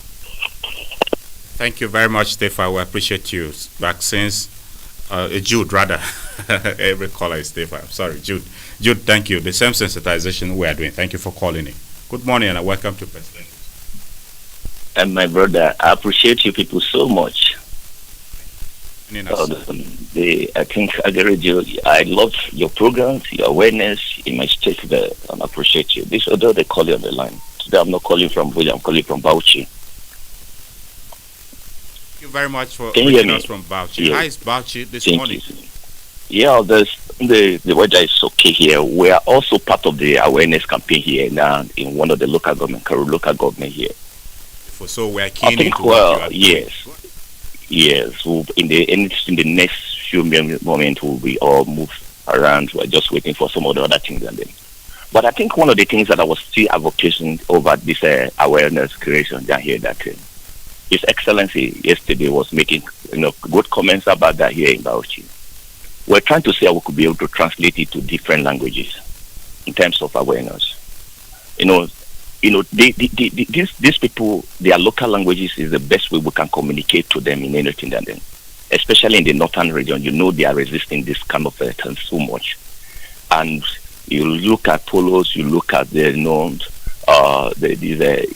Thank you very much, Stefa. We appreciate you. Vaccines, Jude, rather. Every caller is Stefa. I'm sorry, Jude. Jude, thank you. The same sensitization we are doing. Thank you for calling in. Good morning and welcome to President. And my brother, I appreciate you people so much. I think I love your programs, your awareness in my state there, and I appreciate you. This other they call you on the line. Today I'm not calling from Abuja, I'm calling from Bauchi. Thank you very much for reaching us from Bauchi. Yeah. How is Bauchi this Thank morning? You. Yeah, the weather is okay here. We are also part of the awareness campaign here now in one of the local government here. So we are keen into what you are doing. Yes. In the next few moments, we all move around. We're just waiting for some of the other things and then. But I think one of the things that I was still advocating over this awareness creation down here, that His Excellency yesterday was making good comments about that here in Bauchi. We're trying to see how we could be able to translate it to different languages in terms of awareness. These people, their local languages is the best way we can communicate to them in anything that then, especially in the northern region. They are resisting this kind of things so much. And you look at polos, you look at the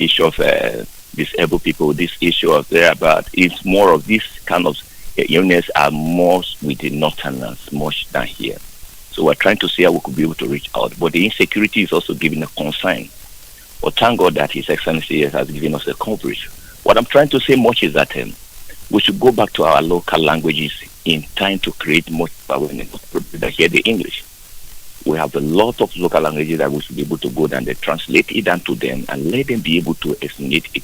issue of disabled people, this issue of there, but it's more of this kind of illness are more with the northerners much than here. So we're trying to see how we could be able to reach out. But the insecurity is also giving a concern. But thank God that His Excellency has given us a coverage. What I'm trying to say much is that we should go back to our local languages in time to create more awareness that hear the English. We have a lot of local languages that we should be able to go down and translate it down to them and let them be able to assimilate it.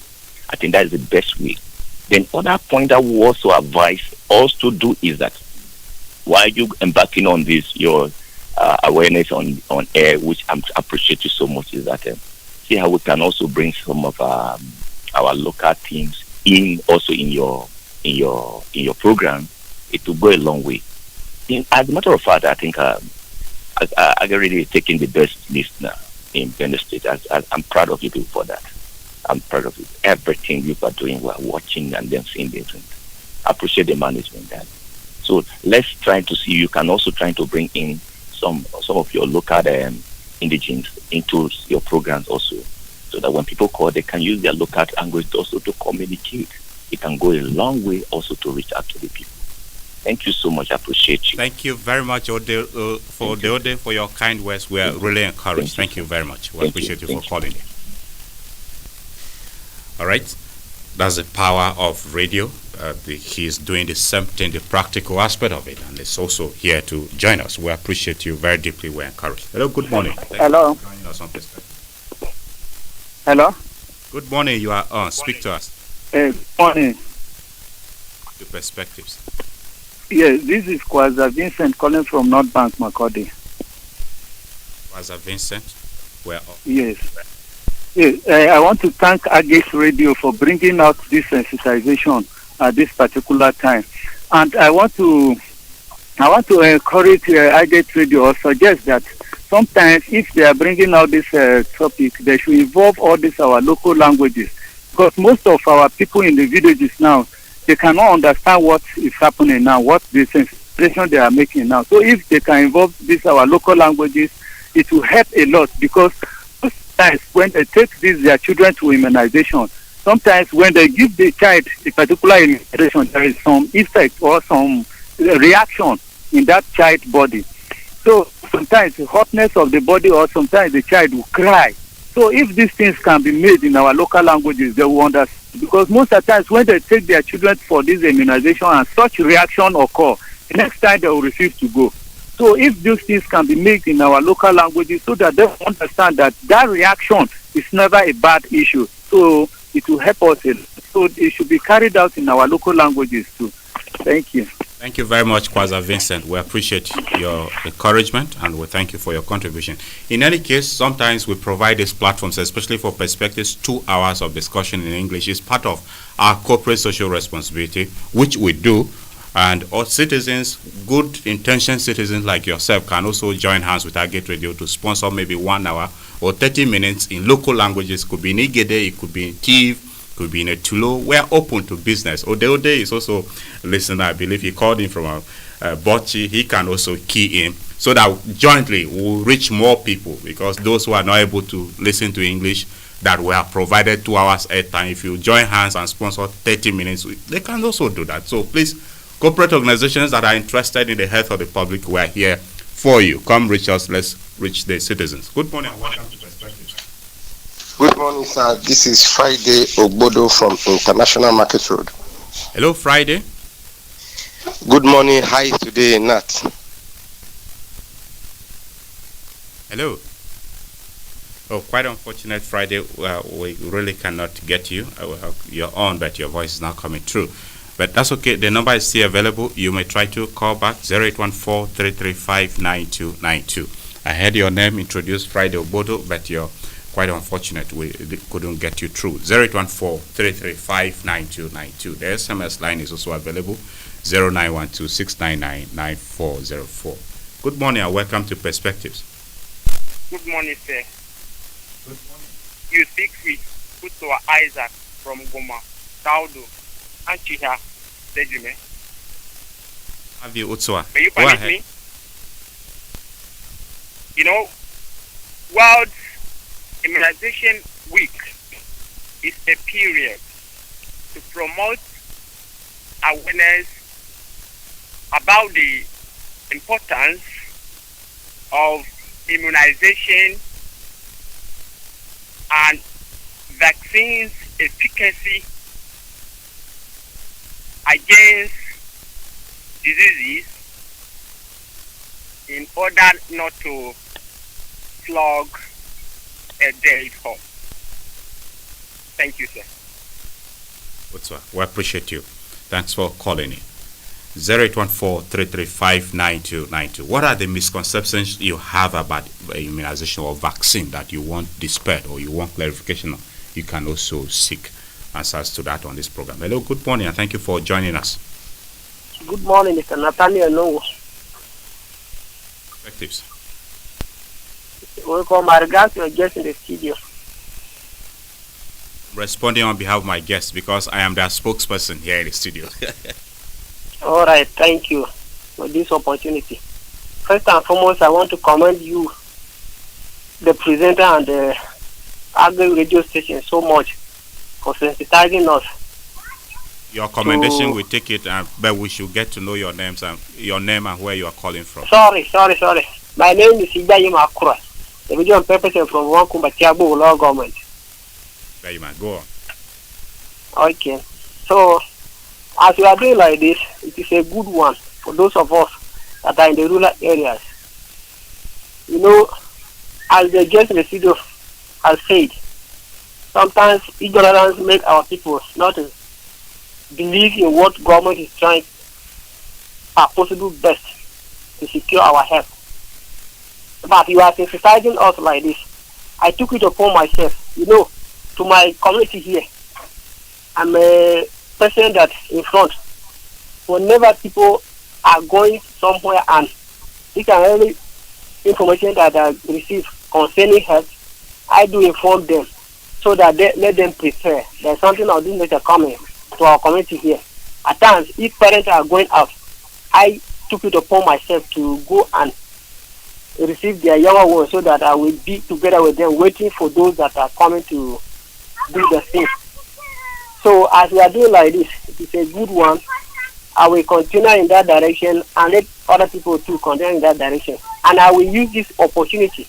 I think that is the best way. Then other point that we also advise us to do is that while you embarking on this, your awareness on air, which I appreciate you so much, is that see how we can also bring some of our local teams in also in your program. It will go a long way. As a matter of fact, I think I already taken the best list now in Benue State. I'm proud of you people for that. I'm proud of it. Everything you are doing, we're watching and then seeing the I appreciate the management that. So let's try to see. You can also try to bring in some of your local indigenes into your programs also, so that when people call, they can use their local language also to communicate. it can go a long way also to reach out to the people. Thank you so much. I appreciate you. Thank you very much, Ode, for your kind words. We are really encouraged. Thank you very much. We appreciate you for calling in. All right. That's the power of radio. He's doing the same thing, the practical aspect of it, and he's also here to join us. We appreciate you very deeply. We're encouraged. Hello, good morning. Hello. Hello. Good morning. You are on. Speak to us. Good morning. The perspectives. Yes, this is Kwaza Vincent calling from North Bank, Makode. Kwaza Vincent, where? Yes. Yes, I want to thank Agate Radio for bringing out this sensitization at this particular time, and I want to encourage Agate Radio or suggest that sometimes if they are bringing out this topic, they should involve all these our local languages, because most of our people in the villages now, they cannot understand what is happening now, what the sensitization they are making now. So if they can involve these our local languages, it will help a lot, because sometimes when they take their children to immunization, sometimes when they give the child a particular immunization, there is some effect or some reaction in that child's body. So sometimes the hotness of the body, or sometimes the child will cry. So if these things can be made in our local languages, they will understand. Because most of the times when they take their children for this immunization and such reaction occur, the next time they will refuse to go. So if these things can be made in our local languages, so that they understand that that reaction is never a bad issue. So it will help us. So it should be carried out in our local languages too. Thank you. Thank you very much, Kwaza Vincent. We appreciate your encouragement, and we thank you for your contribution. In any case, sometimes we provide these platforms, especially for Perspectives. 2 hours of discussion in English is part of our corporate social responsibility, which we do. And all citizens, good intentioned citizens like yourself, can also join hands with Agate Radio to sponsor maybe 1 hour or 30 minutes in local languages. It could be in Igede, it could be in Tiv, could be in a Tulo. We're open to business. Ode is also a listener. I believe he called in from Bochi. He can also key in so that jointly we'll reach more people, because those who are not able to listen to English, that we have provided 2 hours at time. If you join hands and sponsor 30 minutes, they can also do that. So please, corporate organizations that are interested in the health of the public, we are here for you. Come reach us. Let's reach the citizens. Good morning and welcome to Perspective. Good morning, sir. This is Friday Ogbodo from International Market Road. Hello, Friday. Good morning. Hi today, Nat. Hello. Oh, quite unfortunate, Friday. We really cannot get you. You're on, but your voice is not coming through. But that's okay. The number is still available. You may try to call back 0814-335-9292. I heard your name introduced, Friday Ogbodo, but you're quite unfortunate. We couldn't get you through. 0814-335-9292. The SMS line is also available. 0912-699-9404. Good morning and welcome to Perspectives. Good morning, sir. Good morning. You speak with Utoa Isaac from Goma, Taudo, and Chiha, Sejime. Have you, Utoa? May you permit me? You know, World Immunization Week is a period to promote awareness about the importance of immunization and vaccines efficacy against diseases in order not to flog a dead horse. Thank you, sir. We appreciate you. Thanks for calling in. 0814-335-9292. What are the misconceptions you have about immunization or vaccine that you want dispelled or you want clarification on? You can also seek answers to that on this program. Hello, good morning, and thank you for joining us. Good morning, Mr. Nathaniel Longo. Perspectives. Welcome. My regards to your guest in the studio. Responding on behalf of my guests because I am their spokesperson here in the studio. All right, thank you for this opportunity. First and foremost, I want to commend you, the presenter and the Agri radio station, so much for sensitizing us Your commendation, we take it, but we should get to know your names and your name and where you are calling from. Sorry. My name is Ibrahim Akura. The video on purpose from Wankumba Tiabu Law Government. Ibrahim, go on. Okay. So, as we are doing like this, it is a good one for those of us that are in the rural areas. You know, as the guest residual has said, sometimes ignorance makes our people not believe in what government is trying our possible best to secure our health. But you are sensitizing us like this. I took it upon myself, you know, to my community here. I'm a person that in front. Whenever people are going somewhere and they can any information that I receive concerning health, I do inform them so that they let them prepare. There's something of this nature coming to our community here. At times, if parents are going out, I took it upon myself to go and receive their younger ones so that I will be together with them waiting for those that are coming to do the same. So as we are doing like this, it is a good one. I will continue in that direction and let other people too continue in that direction. And I will use this opportunity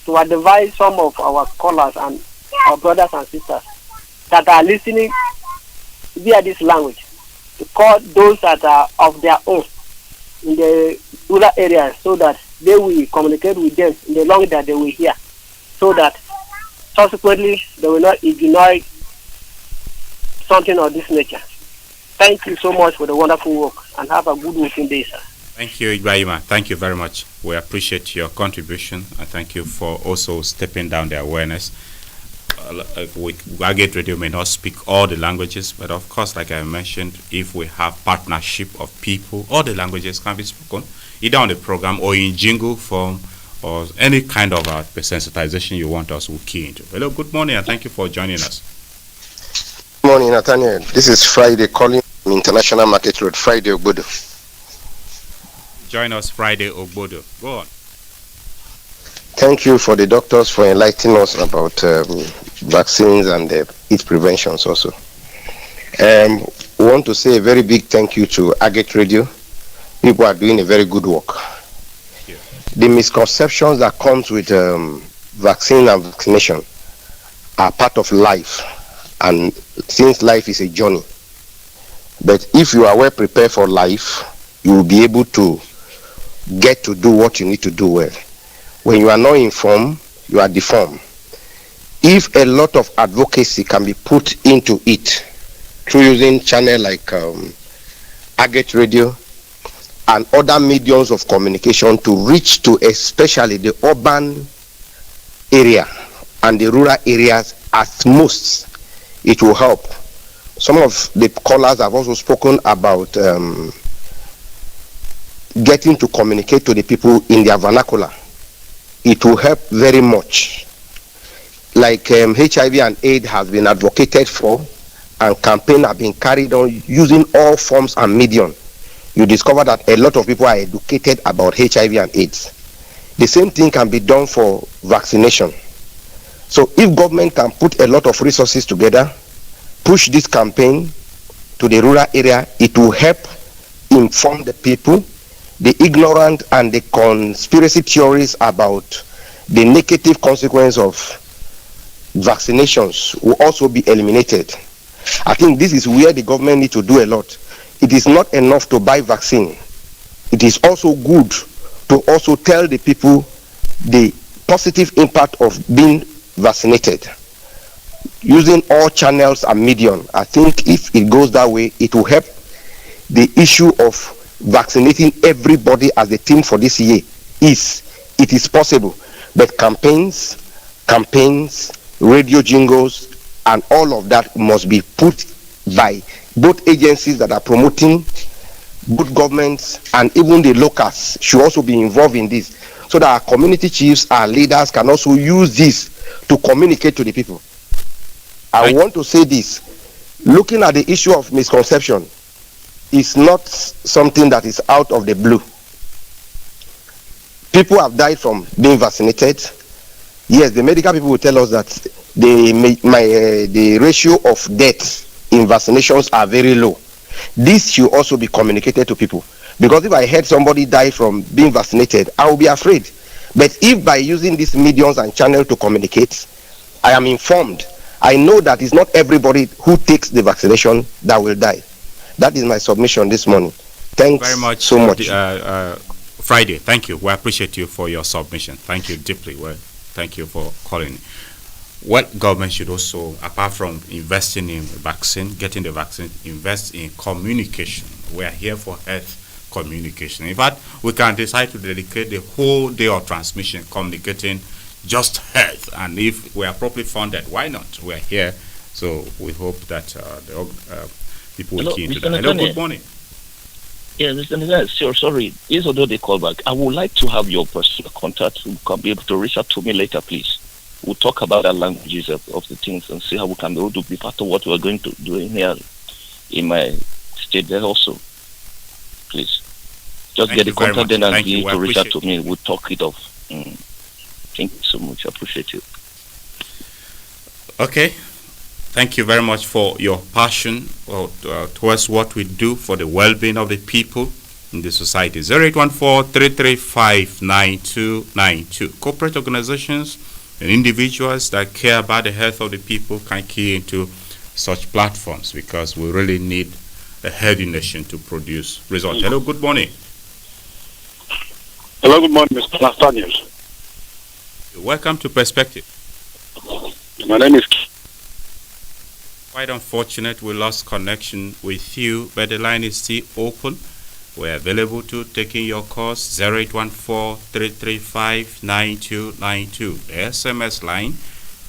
to advise some of our callers and our brothers and sisters that are listening via this language to call those that are of their own in the rural areas so that they will communicate with them in the language that they will hear, so that subsequently they will not ignore something of this nature. Thank you so much for the wonderful work and have a good working day, sir. Thank you, Ibrahima. Thank you very much. We appreciate your contribution and thank you for also stepping down the awareness. Agate Radio may not speak all the languages, but of course, like I mentioned, if we have partnership of people, all the languages can be spoken, either on the program or in jingle form or any kind of sensitization you want us to key into. Hello, good morning, and thank you for joining us. Good morning, Nathaniel. This is Friday calling from International Market Road, Friday Ogbodo. Join us Friday Ogbodo. Go on. Thank you for the doctors for enlightening us about vaccines and its preventions also. We want to say a very big thank you to Agate Radio. People are doing a very good work. Yeah. The misconceptions that comes with vaccine and vaccination are part of life, and since life is a journey. But if you are well prepared for life, you will be able to get to do what you need to do well. When you are not informed, you are deformed. If a lot of advocacy can be put into it through using channels like Agate Radio and other mediums of communication to reach to especially the urban area and the rural areas at most, it will help. Some of the callers have also spoken about getting to communicate to the people in their vernacular. It will help very much. Like HIV and AIDS has been advocated for, and campaigns have been carried on using all forms and medium. You discover that a lot of people are educated about HIV and AIDS. The same thing can be done for vaccination. So if government can put a lot of resources together, push this campaign to the rural area, it will help inform the people. The ignorant and the conspiracy theories about the negative consequence of vaccinations will also be eliminated. I think this is where the government needs to do a lot. It is not enough to buy vaccine. It is also good to also tell the people the positive impact of being vaccinated. Using all channels and medium, I think if it goes that way, it will help the issue of vaccinating everybody as the theme for this year. It is possible, but campaigns, radio jingles, and all of that must be put by both agencies that are promoting, both governments, and even the locals should also be involved in this, so that our community chiefs, our leaders can also use this to communicate to the people. I want to say this, looking at the issue of misconception, is not something that is out of the blue. People have died from being vaccinated. Yes, the medical people will tell us that the ratio of death in vaccinations are very low. This should also be communicated to people, because if I heard somebody die from being vaccinated, I will be afraid. But if by using these mediums and channels to communicate, I am informed, I know that it's not everybody who takes the vaccination that will die. That is my submission this morning. Thanks very much so much. Friday, thank you. We appreciate you for your submission. Thank you deeply. Well, thank you for calling. What government should also, apart from investing in vaccine, getting the vaccine, invest in communication. We are here for health communication. In fact, we can decide to dedicate the whole day of transmission communicating just health, and if we are properly funded, why not? We are here, so we hope that the people will key into that. Hello, good morning. Yeah, Mr. Nizar, sorry. Is although they call back, I would like to have your personal contact. You can be able to reach out to me later, please. We'll talk about the languages of the things and see how we can be able to be part of what we're going to do here in my state there also. Please. Just get the contact then and be able to reach out to me. We'll talk it off. Thank you so much. I appreciate you. Okay. Thank you very much for your passion towards what we do for the well-being of the people in the society. 0814-335-9292. Corporate organizations and individuals that care about the health of the people can key into such platforms, because we really need a healthy nation to produce results. Hello, good morning. Hello, good morning, Mr. Nathaniel. Welcome to Perspective. My name is... Quite unfortunate we lost connection with you, but the line is still open. We're available to taking your calls, 0814-335-9292. The SMS line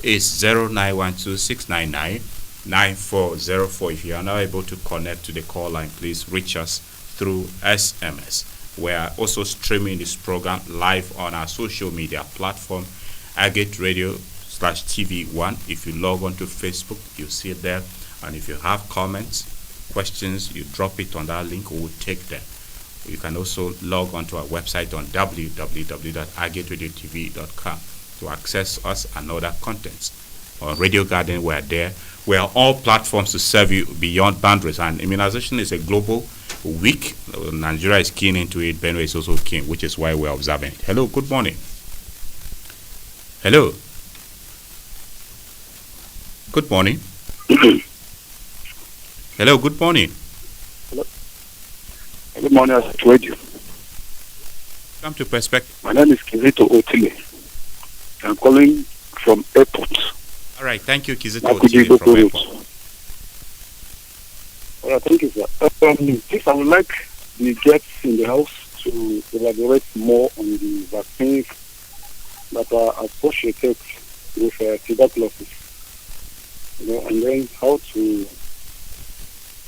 is 0912-699-9404. If you are not able to connect to the call line, please reach us through SMS. We are also streaming this program live on our social media platform, Agate Radio/TV1. If you log on to Facebook, you see it there. And if you have comments, questions, you drop it on that link, we will take them. You can also log on to our website on www.agateradiotv.com to access us and other contents. On Radio Garden, we are there. We are all platforms to serve you beyond boundaries. And immunization is a global week. Nigeria is keen into it. Benue is also keen, which is why we are observing it. Hello, good morning. Hello. Good morning. Hello, good morning. Hello. Good morning, I told you. Come to Perspective. My name is Kizito Otile. I'm calling from airport. All right, thank you, Kizito Otile from airport. Thank you, sir. Please, I would like the guests in the house to elaborate more on the vaccines that are associated with tuberculosis. And then how to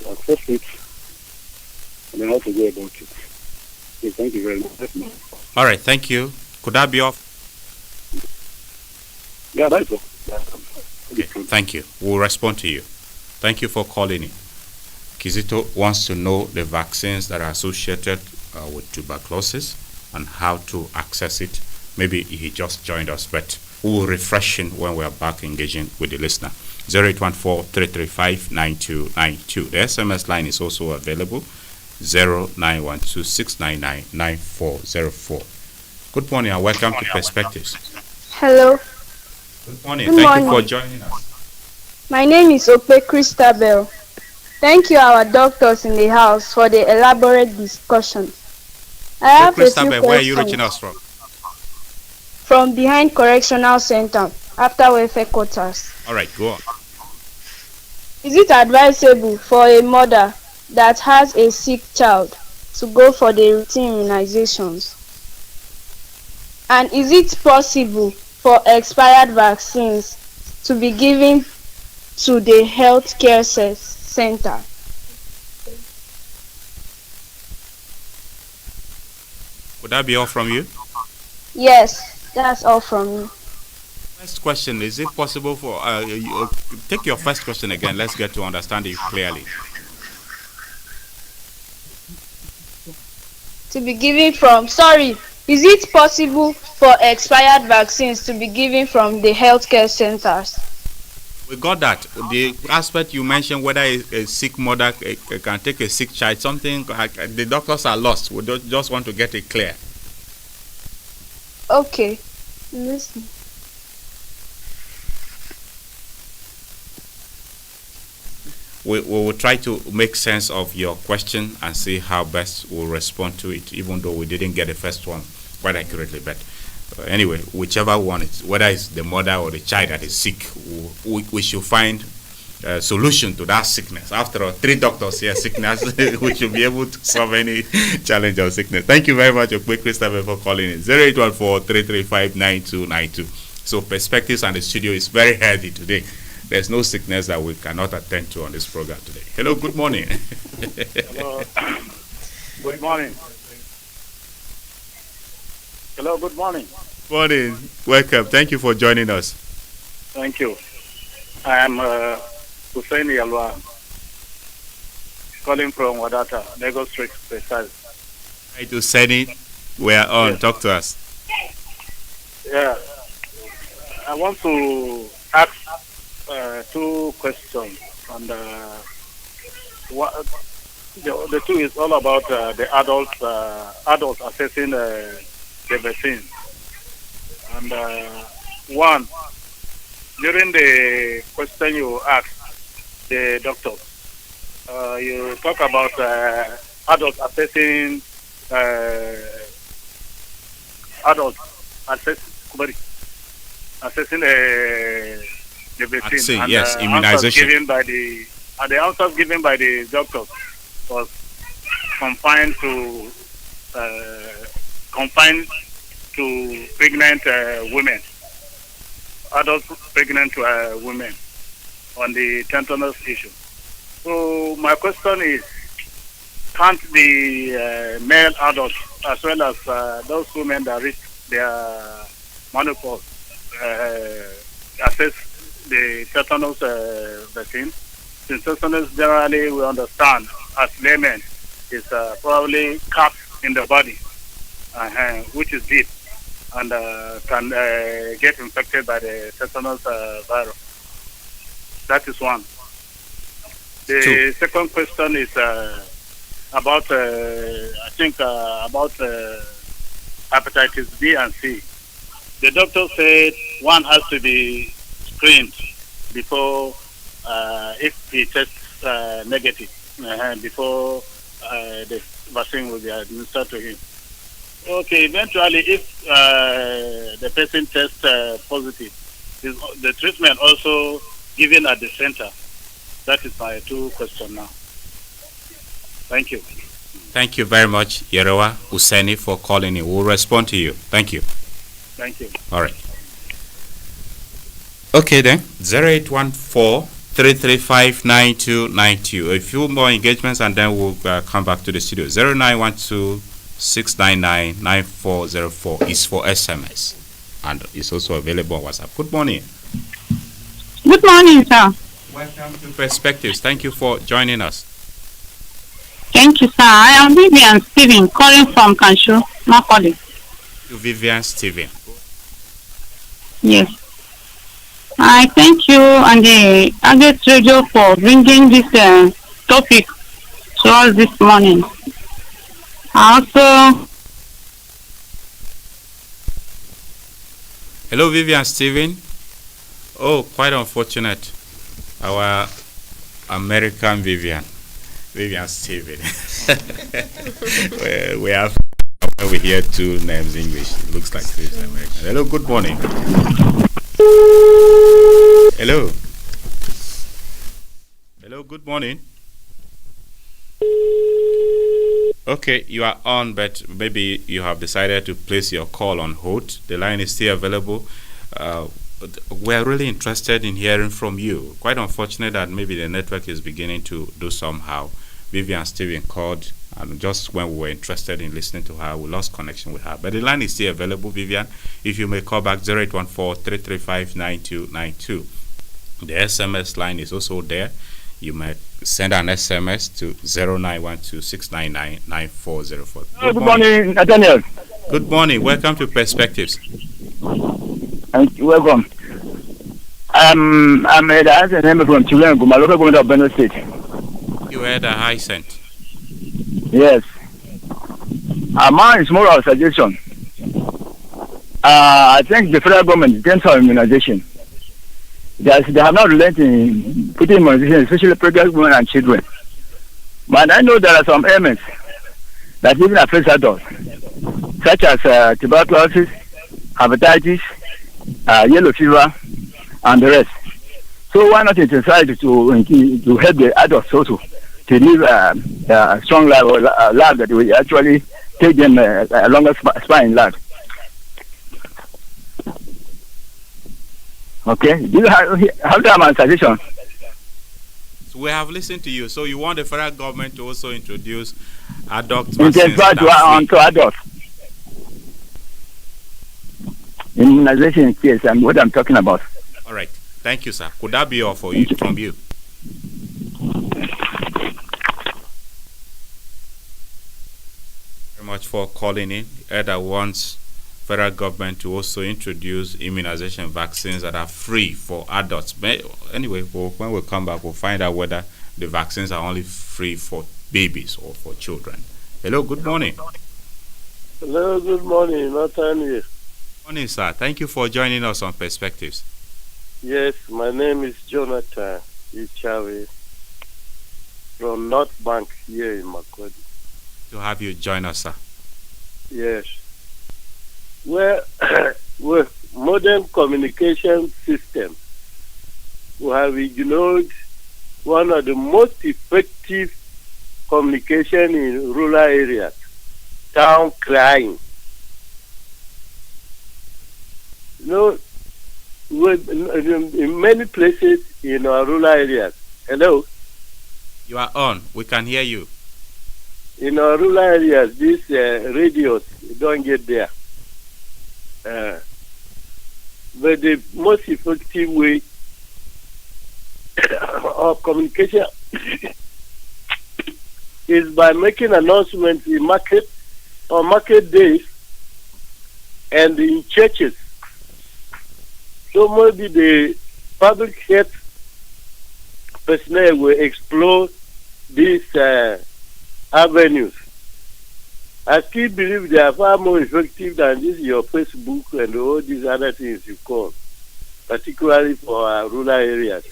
access it, and then how to go about it. So thank you very much. All right, thank you. Could that be off? Yeah, that's all. Okay, thank you. We'll respond to you. Thank you for calling in. Kizito wants to know the vaccines that are associated with tuberculosis and how to access it. Maybe he just joined us, but we will refresh him when we are back engaging with the listener. 0814-335-9292. The SMS line is also available, 0912-699-9404. Good morning and welcome to Perspectives. Hello. Good morning. Thank you for joining us. My name is Ope Christabel. Thank you, our doctors in the house, for the elaborate discussion. I have a few questions. Where are you reaching us from? From behind Correctional Center, after welfare quarters. All right, go on. Is it advisable for a mother that has a sick child to go for the routine immunizations? And is it possible for expired vaccines to be given to the healthcare center? Would that be all from you? Yes, that's all from me. First question, is it possible for take your first question again, let's get to understand it clearly. To be given from, is it possible for expired vaccines to be given from the healthcare centers? We got that. The aspect you mentioned, whether a sick mother can take a sick child, something the doctors are lost. We just want to get it clear. Okay. Listen. We will try to make sense of your question and see how best we'll respond to it, even though we didn't get the first one quite accurately. But anyway, whichever one it's, whether it's the mother or the child that is sick, we should find a solution to that sickness. After all, 3 doctors here, sickness, we should be able to solve any challenge of sickness. Thank you very much, Christopher, for calling in. 0814-335-9292. So perspectives and the studio is very healthy today. There's no sickness that we cannot attend to on this program today. Hello, good morning. Hello. Good morning. Hello, good morning. Morning. Welcome. Thank you for joining us. Thank you. I am Hussein Yalwa, calling from Wadata, Lagos Street, precise. Hi to Seni. We are on. Yes. Talk to us. Yeah. I want to ask 2 questions. And the 2 is all about the adults assessing the vaccine. And 1, during the question you asked the doctor, you talk about adults assessing assessing the vaccine. And yes, immunization. The answers given by the doctor was confined to pregnant women, adult pregnant women, on the tetanus issue. So my question is, can't the male adults as well as those women that reach their menopause assess the tetanus vaccine? Since tetanus generally we understand as laymen is probably capped in the body, which is deep and can get infected by the tetanus virus. That is one. The second question is about, about hepatitis B and C. The doctor said one has to be screened before, if he tests negative, before the vaccine will be administered to him. Okay, eventually, if the person tests positive, is the treatment also given at the center? That is my 2 questions now. Thank you. Thank you very much, Yerowa Useni, for calling in. We'll respond to you. Thank you. Thank you. All right. Okay then, 0814-335-9292. A few more engagements and then we'll come back to the studio. 0912-699-9404 is for SMS and it's also available on WhatsApp. Good morning. Good morning, sir. Welcome to Perspectives. Thank you for joining us. Thank you, sir. I am Vivian Steven, calling from Kanshu, Makodi. Vivian Steven. Yes. I thank you and the Agate Radio for bringing this topic to us this morning. Also, hello, Vivian Steven. Oh, quite unfortunate. Our American Vivian Steven. we have, when we hear 2 names English, it looks like it's American. Hello, good morning. Hello. Hello, good morning. Okay, you are on, but maybe you have decided to place your call on hold. The line is still available. We're really interested in hearing from you. Quite unfortunate that maybe the network is beginning to do somehow. Vivian Steven called, and just when we were interested in listening to her, we lost connection with her. But the line is still available, Vivian. If you may call back 0814-335-9292. The SMS line is also there. You might send an SMS to 0912-699-9404. Good morning, Daniel. Good morning. Welcome to Perspectives. Thank you. Welcome. I'm Eda Hassan from Chilengo, my local government of Benue State. You had a high scent. Yes. Mine is more of a suggestion. I think the federal government, in terms of immunization, they have not learned in putting immunization, especially pregnant women and children. But I know there are some ailments that even affect adults, such as tuberculosis, hepatitis, yellow fever, and the rest. So why not decide to help the adults also to live a strong life, or a life that will actually take them a longer span in life. Okay, do you have my suggestion? So we have listened to you. So you want the federal government to also introduce adult vaccines to adults. Immunization, yes, and what I'm talking about. All right. Thank you, sir. Could that be all for you from you? Very much for calling in. Eda wants federal government to also introduce immunization vaccines that are free for adults. But anyway, when we come back, we'll find out whether the vaccines are only free for babies or for children. Hello, good morning. Hello, good morning. Nathan here. Morning, sir. Thank you for joining us on Perspectives. Yes, my name is Jonathan Ichawe from North Bank here in Makurdi. To have you join us, sir. Yes. Well, with modern communication systems, we have ignored one of the most effective communication in rural areas, town crying. You know, in many places in our rural areas. Hello? You are on. We can hear you. In our rural areas, these radios don't get there. But the most effective way of communication is by making announcements in on market days and in churches. So maybe the public health personnel will explore these avenues. I still believe they are far more effective than this your Facebook and all these other things you call, particularly for our rural areas.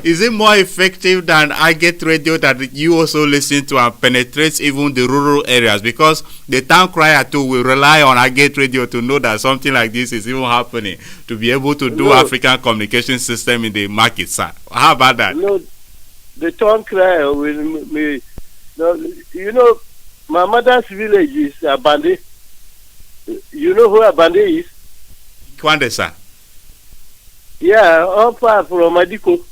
Is it more effective than I Get Radio that you also listen to and penetrates even the rural areas? Because the town crier too will rely on I Get Radio to know that something like this is even happening, to be able to do African communication system in the market, sir. How about that? No, the town crier will be, you know, my mother's village is Abande. You know who Abande is? Kwande, sir. Yeah, all far from Adiko.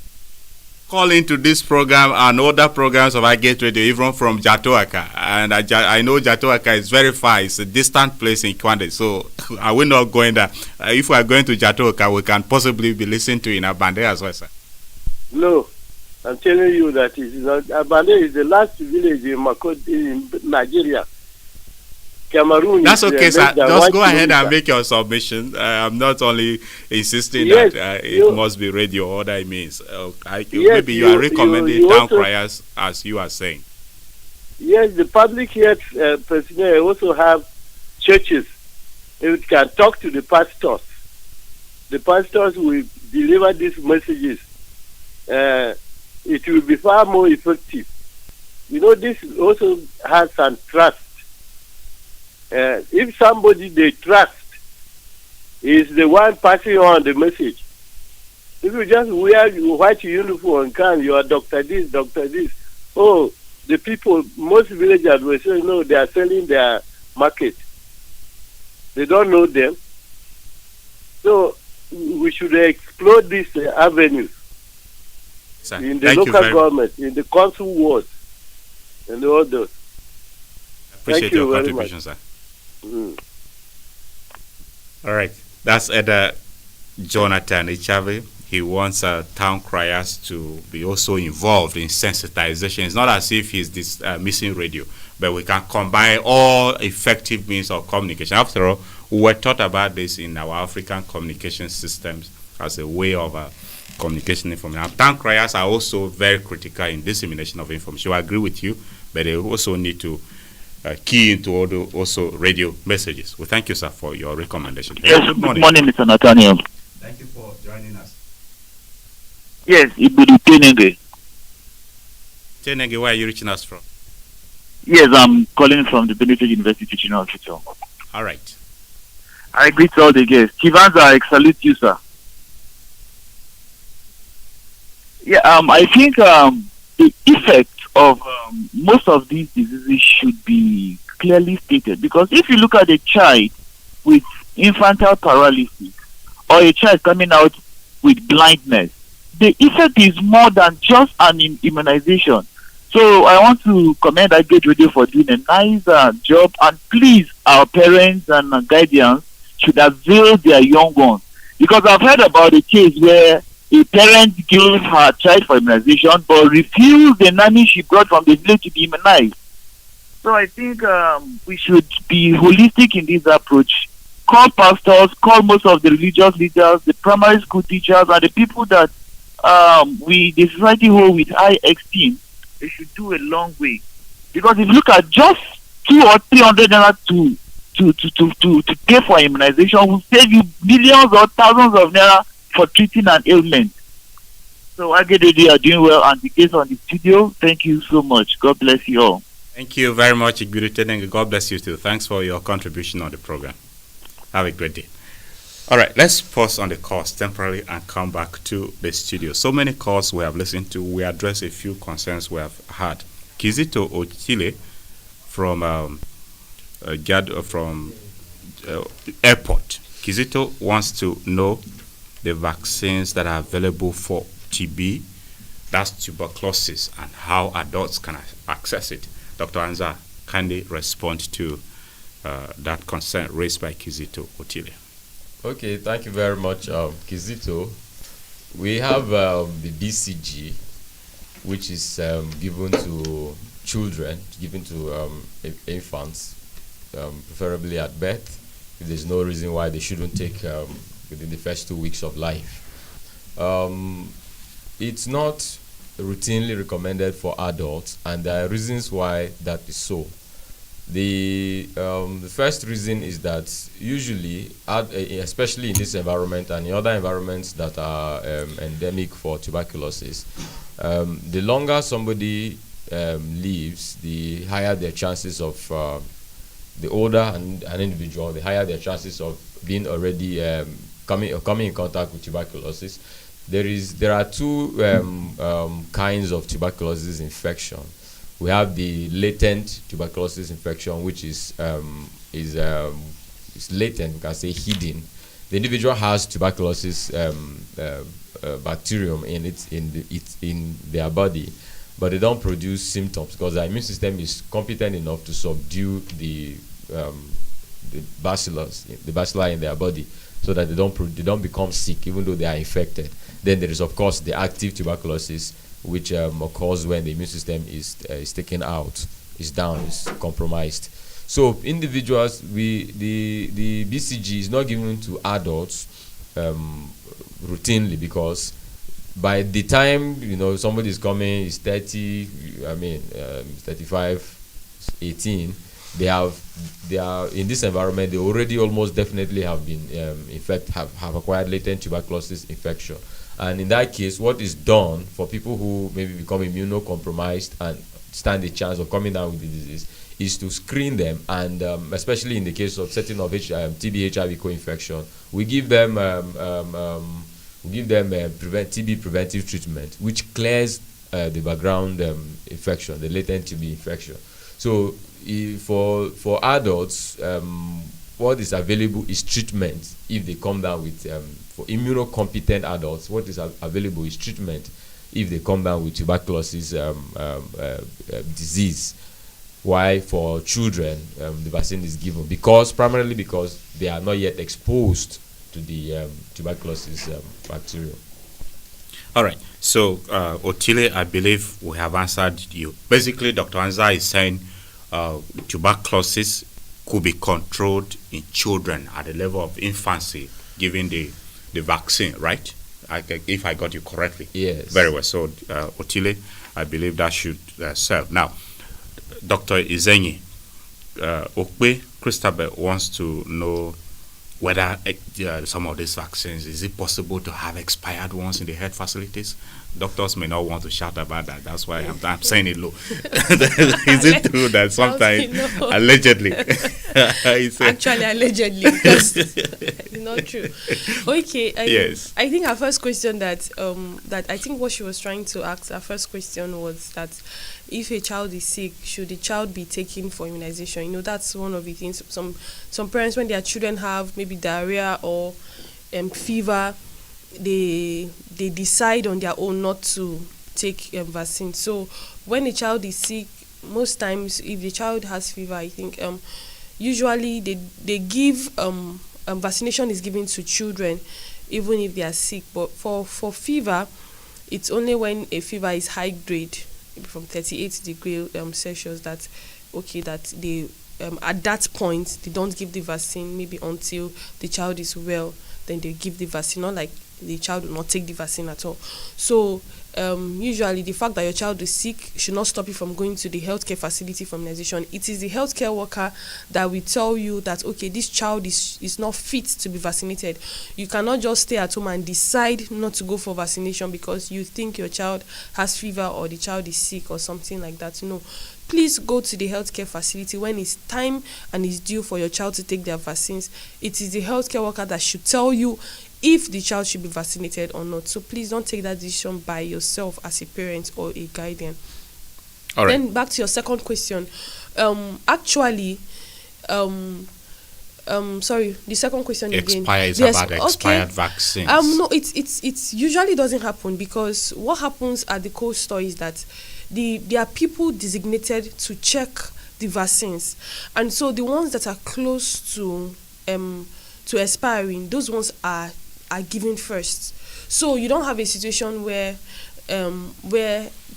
Call into this program and other programs of I Get Radio, even from Jatoaka. And I know Jatoaka is very far. It's a distant place in Kwande. So are we not going there? If we are going to Jatoaka, we can possibly be listening to in Abande as well, sir. No. I'm telling you that it is not. Abande is the last village in Makurdi, in Nigeria. Cameroon. That's okay, sir. Just go ahead and make your submission. I'm not only insisting that it must be radio or other means. Maybe you are recommending town criers, as you are saying. Yes, the public health personnel also have churches. They can talk to the pastors. The pastors will deliver these messages. It will be far more effective. You know, this also has some trust. If somebody they trust is the one passing on the message, if you just wear your white uniform and you are Dr. This, Dr. This, oh, the people, most villagers will say, no, they are selling their market. They don't know them. So we should explore these avenues. Sir, in the local government, in the council wards, and all those. Appreciate your contribution, sir. All right. That's Eda Jonathan Ichawe. He wants town criers to be also involved in sensitization. It's not as if he's this missing radio, but we can combine all effective means of communication. After all, we were taught about this in our African communication systems as a way of communication information. Our town criers are also very critical in dissemination of information. I agree with you, but they also need to key into all the also radio messages. We thank you, sir, for your recommendation. Yes, good morning, Mr. Nathaniel. Thank you for joining us. Yes, Ibudu Tenenge. Tenenge, where are you reaching us from? Yes, I'm calling from the Benefit University Teaching Hospital. All right. I greet all the guests. Chivanza, I salute you, sir. Yeah, I think the effect of most of these diseases should be clearly stated, because if you look at a child with infantile paralysis or a child coming out with blindness, the effect is more than just an immunization. So I want to commend Agate Radio for doing a nice job, and please, our parents and guardians should avail their young ones, because I've heard about a case where a parent gave her child for immunization but refused the nanny she brought from the village to be immunized. So I think we should be holistic in this approach. Call pastors, call most of the religious leaders, the primary school teachers, and the people that the society hold with high esteem. They should do a long way, because if you look at just 200 or 300 naira to pay for immunization will save you millions or thousands of naira for treating an ailment. So I get it, you are doing well, and the case on the studio. Thank you so much. God bless you all. Thank you very much, Igbirute, and God bless you too. Thanks for your contribution on the program. Have a great day. All right, let's pause on the calls temporarily and come back to the studio. So many calls we have listened to. We address a few concerns we have had. Kizito Ochile from airport. Kizito wants to know the vaccines that are available for TB, that's tuberculosis, and how adults can access it. Dr. Anza, kindly respond to that concern raised by Kizito Ochile. Okay, thank you very much, Kizito. We have the BCG, which is given to children, given to infants, preferably at birth. There's no reason why they shouldn't take within the first 2 weeks of life. It's not routinely recommended for adults, and there are reasons why that is so. The first reason is that usually, especially in this environment and in other environments that are endemic for tuberculosis, the longer somebody lives, the higher their chances of, the older an individual, the higher their chances of being already coming in contact with tuberculosis. There are two kinds of tuberculosis infection. We have the latent tuberculosis infection, which is latent, we can say hidden. The individual has tuberculosis bacterium in their body, but they don't produce symptoms because the immune system is competent enough to subdue the bacilli in their body, so that they don't become sick even though they are infected. Then there is, of course, the active tuberculosis, which occurs when the immune system is taken out, is down, is compromised. So individuals, the BCG is not given to adults routinely, because by the time somebody is coming, is 30, 35, 18, they are in this environment. They already almost definitely have been have acquired latent tuberculosis infection. And in that case, what is done for people who maybe become immunocompromised and stand a chance of coming down with the disease is to screen them, and especially in the case of setting of TB HIV co-infection, we give them TB preventive treatment, which clears the background infection, the latent TB infection. So for adults, what is available is treatment if they come down with, for immunocompetent adults, what is available is treatment if they come down with tuberculosis disease. Why for children the vaccine is given? Primarily because they are not yet exposed to the tuberculosis bacterium. All right. So, Otile, I believe we have answered you. Basically, Dr. Anza is saying tuberculosis could be controlled in children at the level of infancy, given the the vaccine, right? If I got you correctly. Yes. Very well. So, Otile, I believe that should serve. Now, Dr. Izenyi, Okwe Christabel wants to know whether some of these vaccines, is it possible to have expired ones in the health facilities? Doctors may not want to shout about that. That's why I'm saying it low. Is it true that sometimes, allegedly? Actually, allegedly. It's not true. Okay. Yes. I think our first question that I think what she was trying to ask, our first question was that if a child is sick, should the child be taken for immunization? You know, that's one of the things. Some parents, when their children have maybe diarrhea or fever, they decide on their own not to take vaccine. So when a child is sick, most times if the child has fever, I think usually they give vaccination is given to children even if they are sick. But for fever, it's only when a fever is high grade, from 38 degrees Celsius, that they at that point they don't give the vaccine, maybe until the child is well, then they give the vaccine, not like the child will not take the vaccine at all. So usually the fact that your child is sick should not stop you from going to the healthcare facility for immunization. It is the healthcare worker that will tell you that, okay, this child is not fit to be vaccinated. You cannot just stay at home and decide not to go for vaccination because you think your child has fever or the child is sick or something like that. No. Please go to the healthcare facility when it's time and it's due for your child to take their vaccines. It is the healthcare worker that should tell you if the child should be vaccinated or not. So please don't take that decision by yourself as a parent or a guardian. All right. Then back to your second question. Sorry, the second question again. About expired vaccines. No, it's usually doesn't happen because what happens at the cold store is that there are people designated to check the vaccines, and so the ones that are close to expiring, those ones are given first. So you don't have a situation where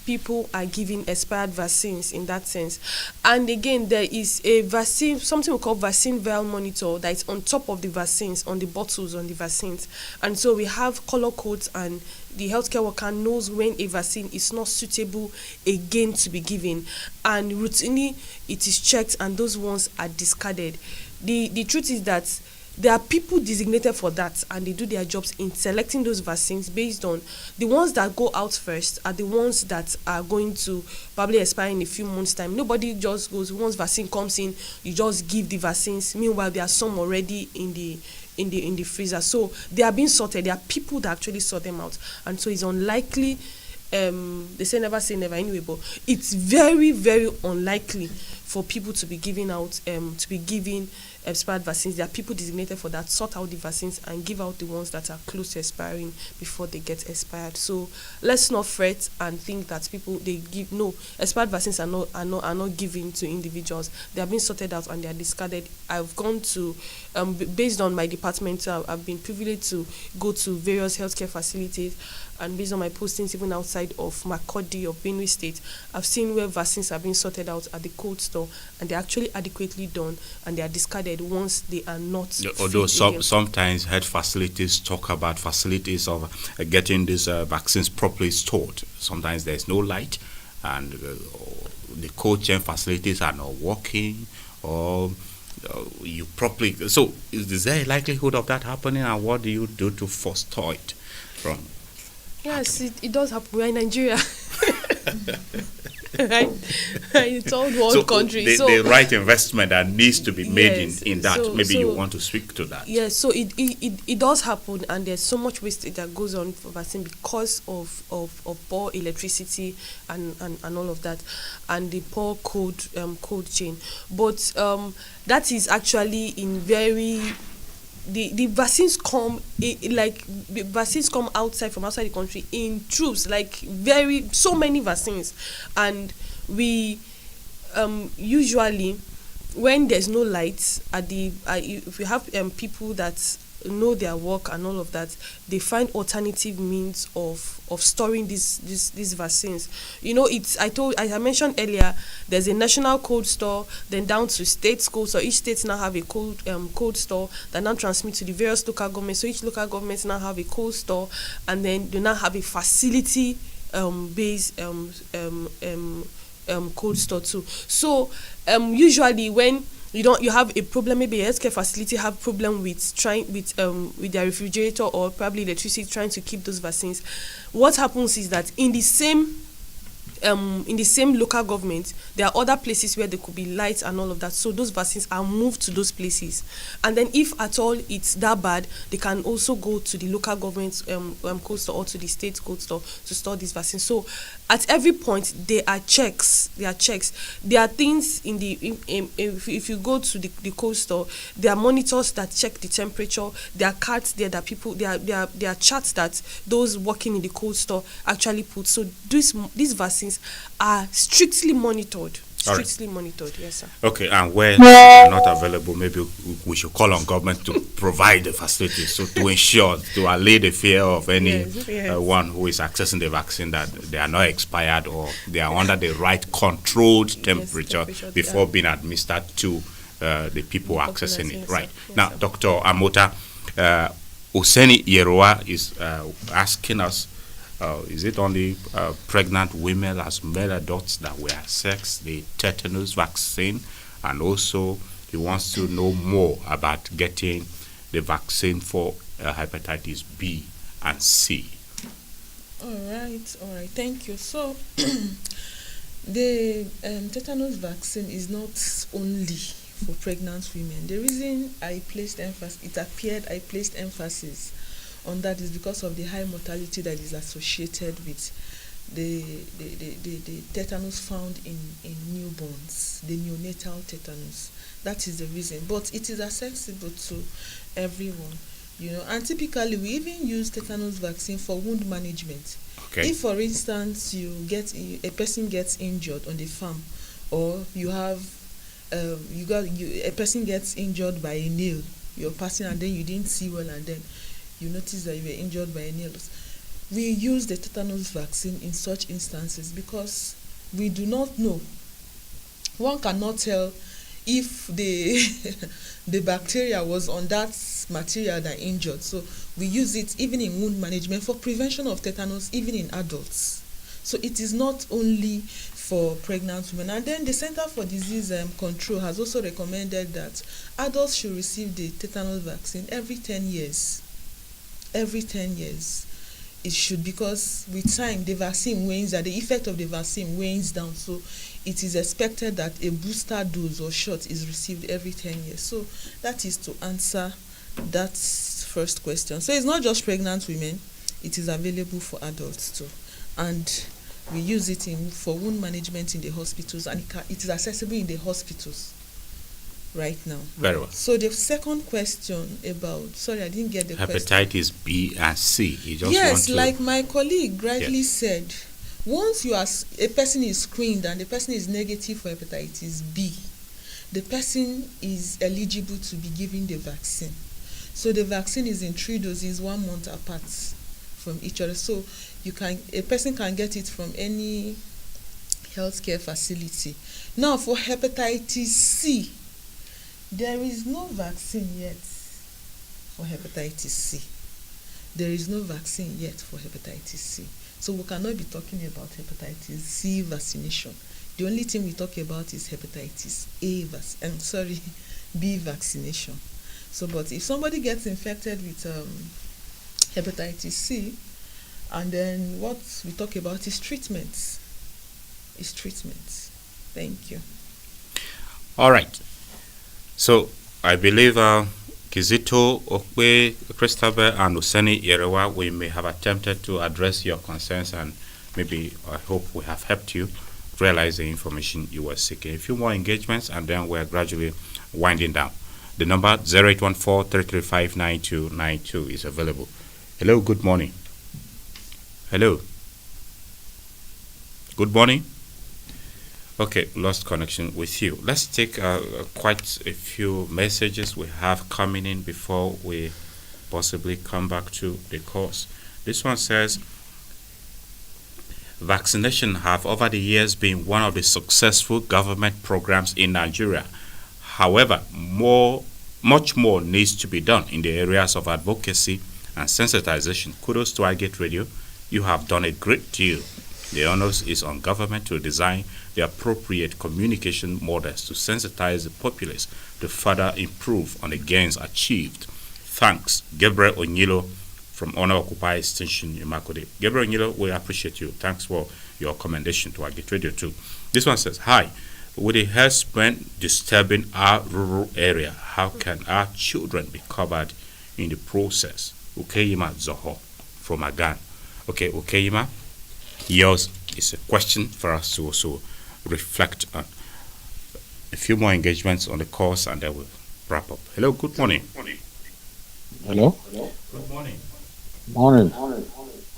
people are giving expired vaccines in that sense. And again, there is a vaccine, something we call vaccine viral monitor, that is on top of the vaccines, on the bottles, on the vaccines. And so we have color codes, and the healthcare worker knows when a vaccine is not suitable again to be given. And routinely, it is checked, and those ones are discarded. The truth is that there are people designated for that, and they do their jobs in selecting those vaccines based on the ones that go out first are the ones that are going to probably expire in a few months' time. Nobody just goes, once vaccine comes in, you just give the vaccines. Meanwhile, there are some already in the freezer. So they are being sorted. There are people that actually sort them out, and so it's unlikely. They say never say never anyway, but it's very, very unlikely for people to be giving out expired vaccines. There are people designated for that, sort out the vaccines and give out the ones that are close to expiring before they get expired. So let's not fret and think that expired vaccines are not given to individuals. They are being sorted out and they are discarded. I've gone to based on my department, I've been privileged to go to various healthcare facilities, and based on my postings even outside of Makurdi or Benue State, I've seen where vaccines are being sorted out at the cold store, and they're actually adequately done, and they are discarded once they are not. Although sometimes health facilities talk about facilities of getting these vaccines properly stored. Sometimes there's no light, and the cold chain facilities are not working, or you properly. So, is there a likelihood of that happening, and what do you do to forestall it from? Yes, it does happen. We're in Nigeria. Right? It's all world country. The right investment that needs to be made in that. Maybe you want to speak to that. Yes, so it does happen, and there's so much wastage that goes on for vaccine because of poor electricity and all of that, and the poor cold chain. But that is actually in very. The vaccines come outside the country in troops, like so many vaccines, and we usually when there's no lights if we have people that know their work and all of that, they find alternative means of storing these vaccines. You know, I mentioned earlier, there's a national cold store, then down to state cold store. Each state now have a cold store that now transmit to the various local governments. So each local government now have a cold store, and then they now have a facility based cold store too. So usually when you have a problem, maybe a healthcare facility have problem with their refrigerator or probably electricity trying to keep those vaccines, what happens is that in the same local government, there are other places where there could be lights and all of that. So those vaccines are moved to those places. And then if at all it's that bad, they can also go to the local government cold store or to the state cold store to store these vaccines. So at every point, there are checks. There are things if you go to the cold store, there are monitors that check the temperature. There are cards there that people, there are charts that those working in the cold store actually put. So these vaccines are strictly monitored. Monitored, yes, sir. Okay, and where they're not available, maybe we should call on government to provide the facilities, so to ensure, to allay the fear of any one who is accessing the vaccine, that they are not expired or they are under the right controlled temperature before being administered to the people accessing it. Right. Now, Dr. Amota, Oseni Yeroa is asking us, is it only pregnant women as male adults that will access the tetanus vaccine? And also, he wants to know more about getting the vaccine for hepatitis B and C. All right. Thank you. So, the tetanus vaccine is not only for pregnant women. The reason I placed emphasis on that is because of the high mortality that is associated with the tetanus found in newborns, the neonatal tetanus. That is the reason. But it is accessible to everyone, you know. And typically, we even use tetanus vaccine for wound management. Okay. If, for instance, a person gets injured on the farm, or you have a person gets injured by a nail, you're passing and then you didn't see well, and then you notice that you were injured by a nail. We use the tetanus vaccine in such instances because we do not know. One cannot tell if the bacteria was on that material that injured. So we use it even in wound management for prevention of tetanus, even in adults. So it is not only for pregnant women. And then the Center for Disease Control has also recommended that adults should receive the tetanus vaccine every 10 years. Every 10 years. It should, because with time the vaccine wanes, that the effect of the vaccine wanes down. So it is expected that a booster dose or shot is received every 10 years. So that is to answer that first question. So it's not just pregnant women, it is available for adults too. And we use it for wound management in the hospitals, and it is accessible in the hospitals right now. Very well. So the second question about, sorry, I didn't get the question. Hepatitis B and C. Yes, like my colleague rightly said, once a person is screened and the person is negative for hepatitis B, the person is eligible to be given the vaccine. So the vaccine is in 3 doses, 1 month apart from each other. So a person can get it from any healthcare facility. Now for hepatitis C, there is no vaccine yet for hepatitis C. There is no vaccine yet for hepatitis C. So we cannot be talking about hepatitis C vaccination. The only thing we talk about is hepatitis B vaccination. So, but if somebody gets infected with hepatitis C, and then what we talk about is treatments. Thank you. All right. So I believe Kizito, Okwe, Christopher, and Oseni Yerewa, we may have attempted to address your concerns, and maybe I hope we have helped you realize the information you were seeking. A few more engagements, and then we're gradually winding down. The number 0814-335-9292 is available. Hello, good morning. Hello. Good morning. Okay, lost connection with you. Let's take quite a few messages we have coming in before we possibly come back to the cause. This one says, vaccination have over the years been one of the successful government programs in Nigeria. However, much more needs to be done in the areas of advocacy and sensitization. Kudos to iGate Radio. You have done a great deal. The onus is on government to design the appropriate communication models to sensitize the populace to further improve on the gains achieved. Thanks, Gabriel Onyilo from Honor Occupy Extension in Makode. Gabriel Onyilo, we appreciate you. Thanks for your commendation to iGate Radio too. This one says, hi, with the health spread disturbing our rural area, how can our children be covered in the process? Ukeyima Zoho from Agan. Okay, Ukeyima, yours is a question for us to also reflect on. A few more engagements on the course and then we'll wrap up. Hello, good morning. Hello? Good morning. Morning.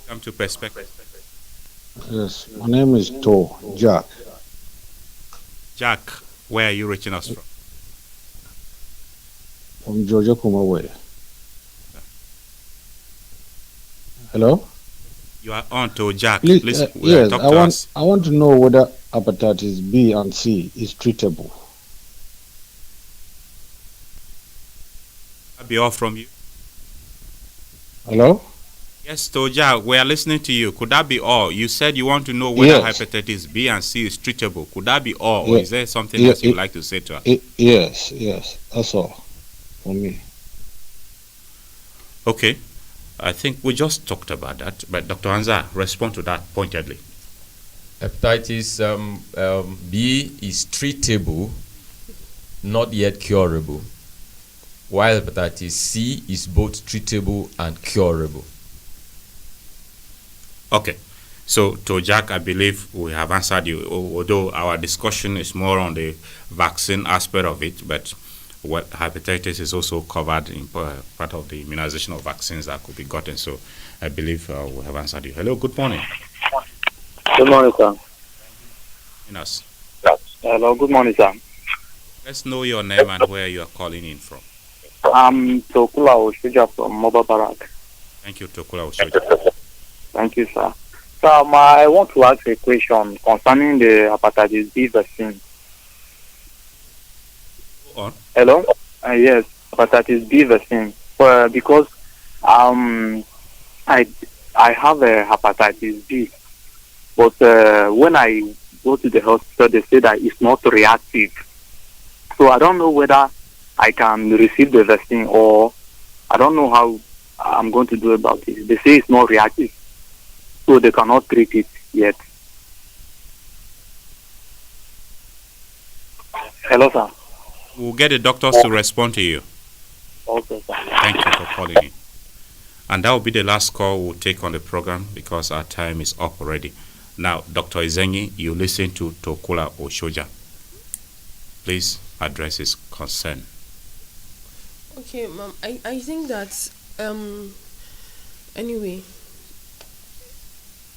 Come to Perspective. Yes, my name is Jack. Jack, where are you reaching us from? From Georgia Kumaway. Hello? You are on to Jack. Please, Listen, yes, talk to us. I want to know whether hepatitis B and C is treatable. I'll be off from you. Hello? Yes, Toja, we are listening to you. Could that be all? You said you want to know whether hepatitis B and C is treatable. Could that be all? Or is there something else you'd like to say to us? Yes, that's all for me. Okay. I think we just talked about that, but Dr. Anza, respond to that pointedly. Hepatitis B is treatable, not yet curable, while hepatitis C is both treatable and curable. Okay. So, to Jack, I believe we have answered you, although our discussion is more on the vaccine aspect of it, but what hepatitis is also covered in part of the immunization of vaccines that could be gotten. So I believe we have answered you. Hello, good morning. Good morning, sir. Yes. Hello, good morning, sir. Let's know your name and where you are calling in from. I'm Tokula Oshoja from Mobile Barak. Thank you, Tokula Oshoja. Thank you, sir. So I want to ask a question concerning the hepatitis B vaccine. On. Hello? Yes, hepatitis B vaccine. Because I have a hepatitis B, but when I go to the hospital, they say that it's not reactive. So I don't know whether I can receive the vaccine or I don't know how I'm going to do about it. They say it's not reactive, so they cannot treat it yet. Hello, sir. We'll get the doctors to respond to you. Okay, sir. Thank you for calling in. And that will be the last call we'll take on the program because our time is up already. Now, Dr. Izengi, you listen to Tokula Oshoja. Please address his concern. Okay, ma'am. I think that anyway,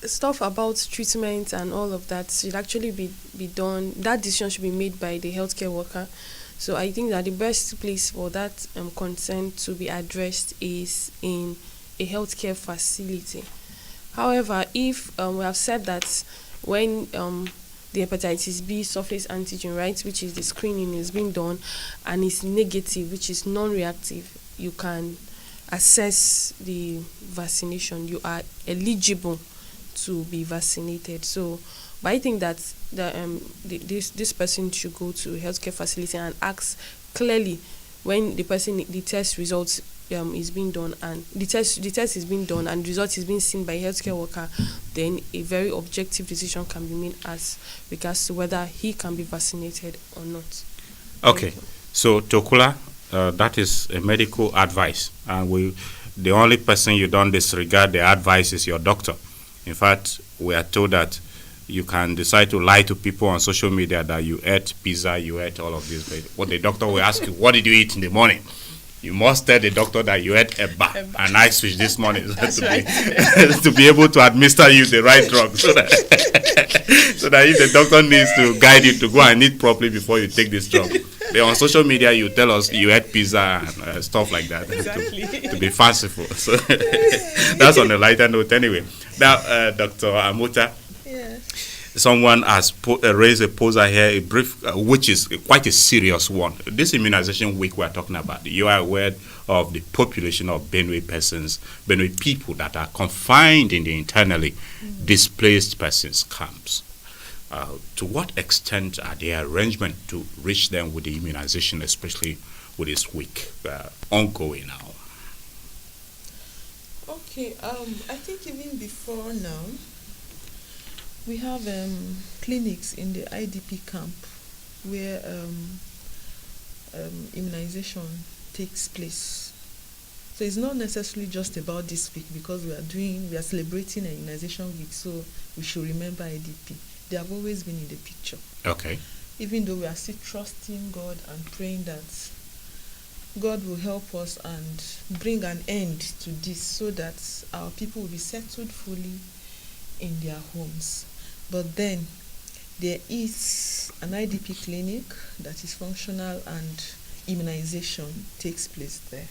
stuff about treatment and all of that should actually be done. That decision should be made by the healthcare worker. So I think that the best place for that concern to be addressed is in a healthcare facility. However, if we have said that when the hepatitis B surface antigen, right, which is the screening, is being done and is negative, which is non-reactive, you can assess the vaccination. You are eligible to be vaccinated. So, but I think that this person should go to a healthcare facility and ask clearly when the test results is being done and the test is being done and the result is being seen by a healthcare worker, then a very objective decision can be made as regards to whether he can be vaccinated or not. Okay, so Tokula, that is a medical advice, and the only person you don't disregard the advice is your doctor. In fact, we are told that you can decide to lie to people on social media that you ate pizza, you ate all of this, but what the doctor will ask you, what did you eat in the morning? You must tell the doctor that you ate a nice fish this morning to be able to administer you the right drug so that if the doctor needs to guide you to go and eat properly before you take this drug, On social media, you tell us you ate pizza and stuff like that Exactly. to be fanciful. So that's on a lighter note anyway. Now, Dr. Amuta, someone has raised a poser here, a brief, which is quite a serious one. This immunization week we're talking about, you are aware of the population of Benue persons, Benue people that are confined in the internally displaced persons camps. To what extent are there arrangements to reach them with the immunization, especially with this week ongoing now? Okay, I think even before now, we have clinics in the IDP camp where immunization takes place. So it's not necessarily just about this week, because we are celebrating an immunization week, so we should remember IDP. They have always been in the picture. Okay. Even though we are still trusting God and praying that God will help us and bring an end to this, so that our people will be settled fully in their homes. But then there is an IDP clinic that is functional, and immunization takes place there.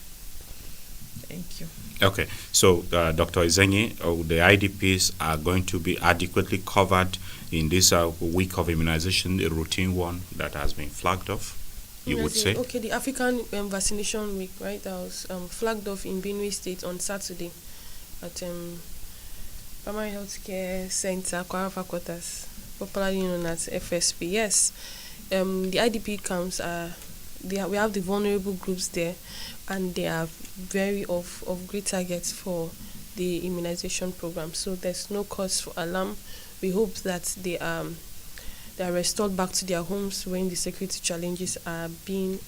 Thank you. Okay, so Dr. Izenyi, the IDPs are going to be adequately covered in this week of immunization, a routine one that has been flagged off, you would say? Okay, the African vaccination week, right, that was flagged off in Benue State on Saturday at Primary Healthcare Center, Kwarafa Quarters, popularly known as FSP. Yes, the IDP camps we have the vulnerable groups there, and they are very of great targets for the immunization program. So there's no cause for alarm. We hope that they are restored back to their homes when the security challenges are being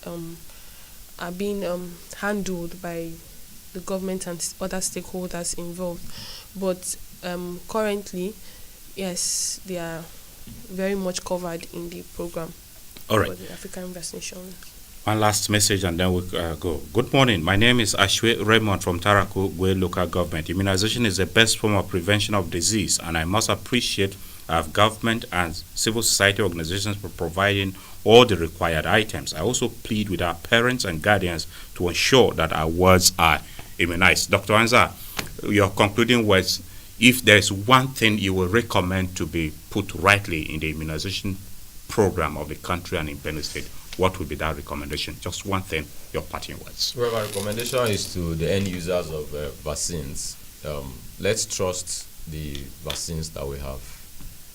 handled by the government and other stakeholders involved. But currently, yes, they are very much covered in the program. All right. For the African vaccination. One last message and then we'll go. Good morning. My name is Ashwe Raymond from Taraku, Gwe Local Government. Immunization is the best form of prevention of disease, and I must appreciate our government and civil society organizations for providing all the required items. I also plead with our parents and guardians to ensure that our wards are immunized. Dr. Anza, your concluding words, if there is one thing you will recommend to be put rightly in the immunization program of the country and in Benue State, what would be that recommendation? Just one thing, your parting words. Well, my recommendation is to the end users of vaccines. Let's trust the vaccines that we have,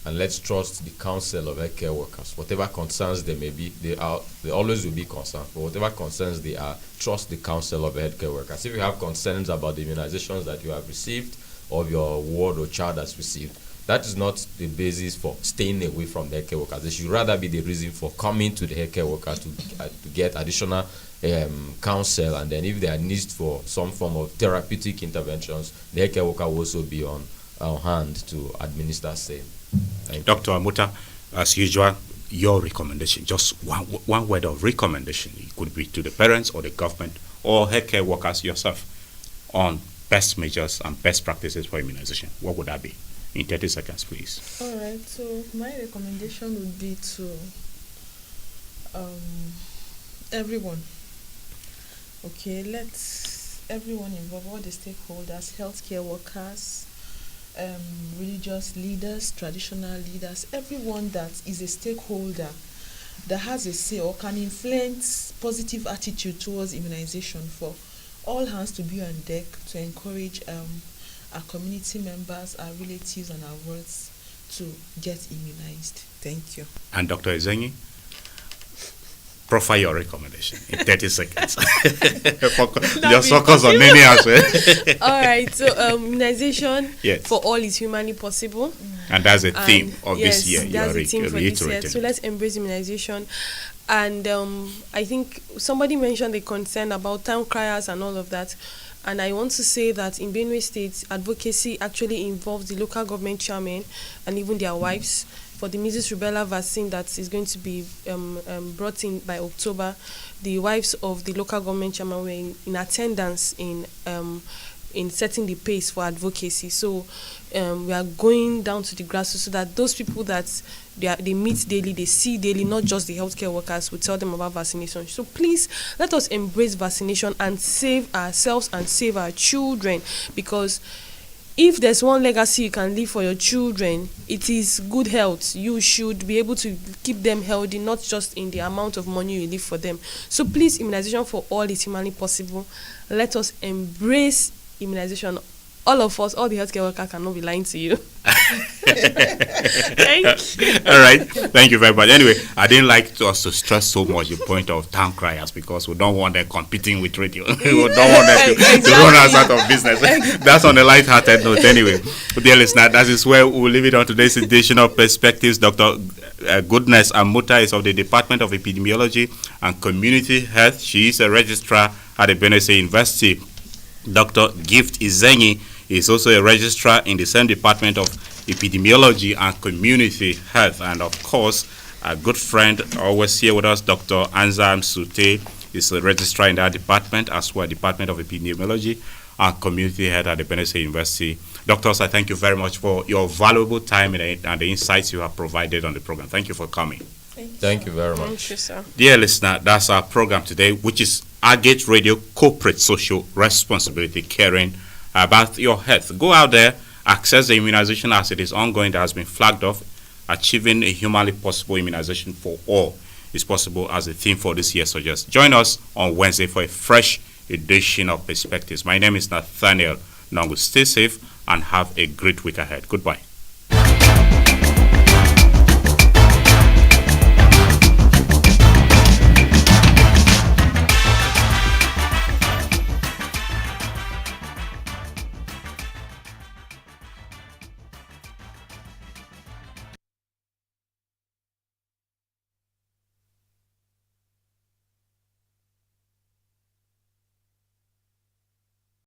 and let's trust the council of healthcare workers. Whatever concerns there may be, they always will be concerned. But whatever concerns they are, trust the council of healthcare workers. If you have concerns about the immunizations that you have received, or your ward or child has received, that is not the basis for staying away from the healthcare workers. It should rather be the reason for coming to the healthcare workers to get additional counsel, and then if there are needs for some form of therapeutic interventions, the healthcare worker will also be on hand to administer same. Dr. Amuta, as usual, your recommendation, just one word of recommendation. It could be to the parents or the government or healthcare workers yourself on best measures and best practices for immunization. What would that be? In 30 seconds, please. All right, so my recommendation would be to everyone. Okay, let's everyone involved, all the stakeholders, healthcare workers, religious leaders, traditional leaders, everyone that is a stakeholder that has a say or can influence positive attitude towards immunization, for all hands to be on deck to encourage our community members, our relatives, and our wards to get immunized. Thank you. And Dr. Izenyi, profile your recommendation in 30 seconds. Just focus on many as well. All right, so immunization yes. for all is humanly possible. And that's the theme of yes, this year. That's the theme for this year. So let's embrace immunization. And I think somebody mentioned the concern about town criers and all of that. And I want to say that in Benue State, advocacy actually involves the local government chairman and even their wives for the measles rubella vaccine that is going to be brought in by October. The wives of the local government chairman were in attendance in in setting the pace for advocacy. So we are going down to the grassroots so that those people that they meet daily, they see daily, not just the healthcare workers, we tell them about vaccination. So please let us embrace vaccination and save ourselves and save our children, because if there's one legacy you can leave for your children, it is good health. You should be able to keep them healthy, not just in the amount of money you leave for them. So please, immunization for all is humanly possible. Let us embrace immunization. All of us, all the healthcare workers cannot be lying to you. Thank you. All right. Thank you very much. Anyway, I didn't like us to stress so much the point of town criers, because we don't want them competing with radio. We don't want them to run us out of business. That's on a light-hearted note. Anyway, dear listener, that is where we'll leave it on today's edition of Perspectives. Dr. Goodness Amuta is of the Department of Epidemiology and Community Health. She is a registrar at the Benue State University. Dr. Gift Izenyi is also a registrar in the same Department of Epidemiology and Community Health. And of course, a good friend always here with us, Dr. Anzam Sute, is a registrar in that department, as well, Department of Epidemiology and Community Health at the Benue State University. Doctors, I thank you very much for your valuable time and the insights you have provided on the program. Thank you for coming. Thank you very much. Thank you, sir. Dear listener, that's our program today, which is Agate Radio Corporate Social Responsibility, caring about your health. Go out there, access the immunization as it is ongoing that has been flagged off. Achieving a humanly possible immunization for all is possible, as the theme for this year suggests. Join us on Wednesday for a fresh edition of Perspectives. My name is Nathaniel Nongu. Stay safe and have a great week ahead. Goodbye.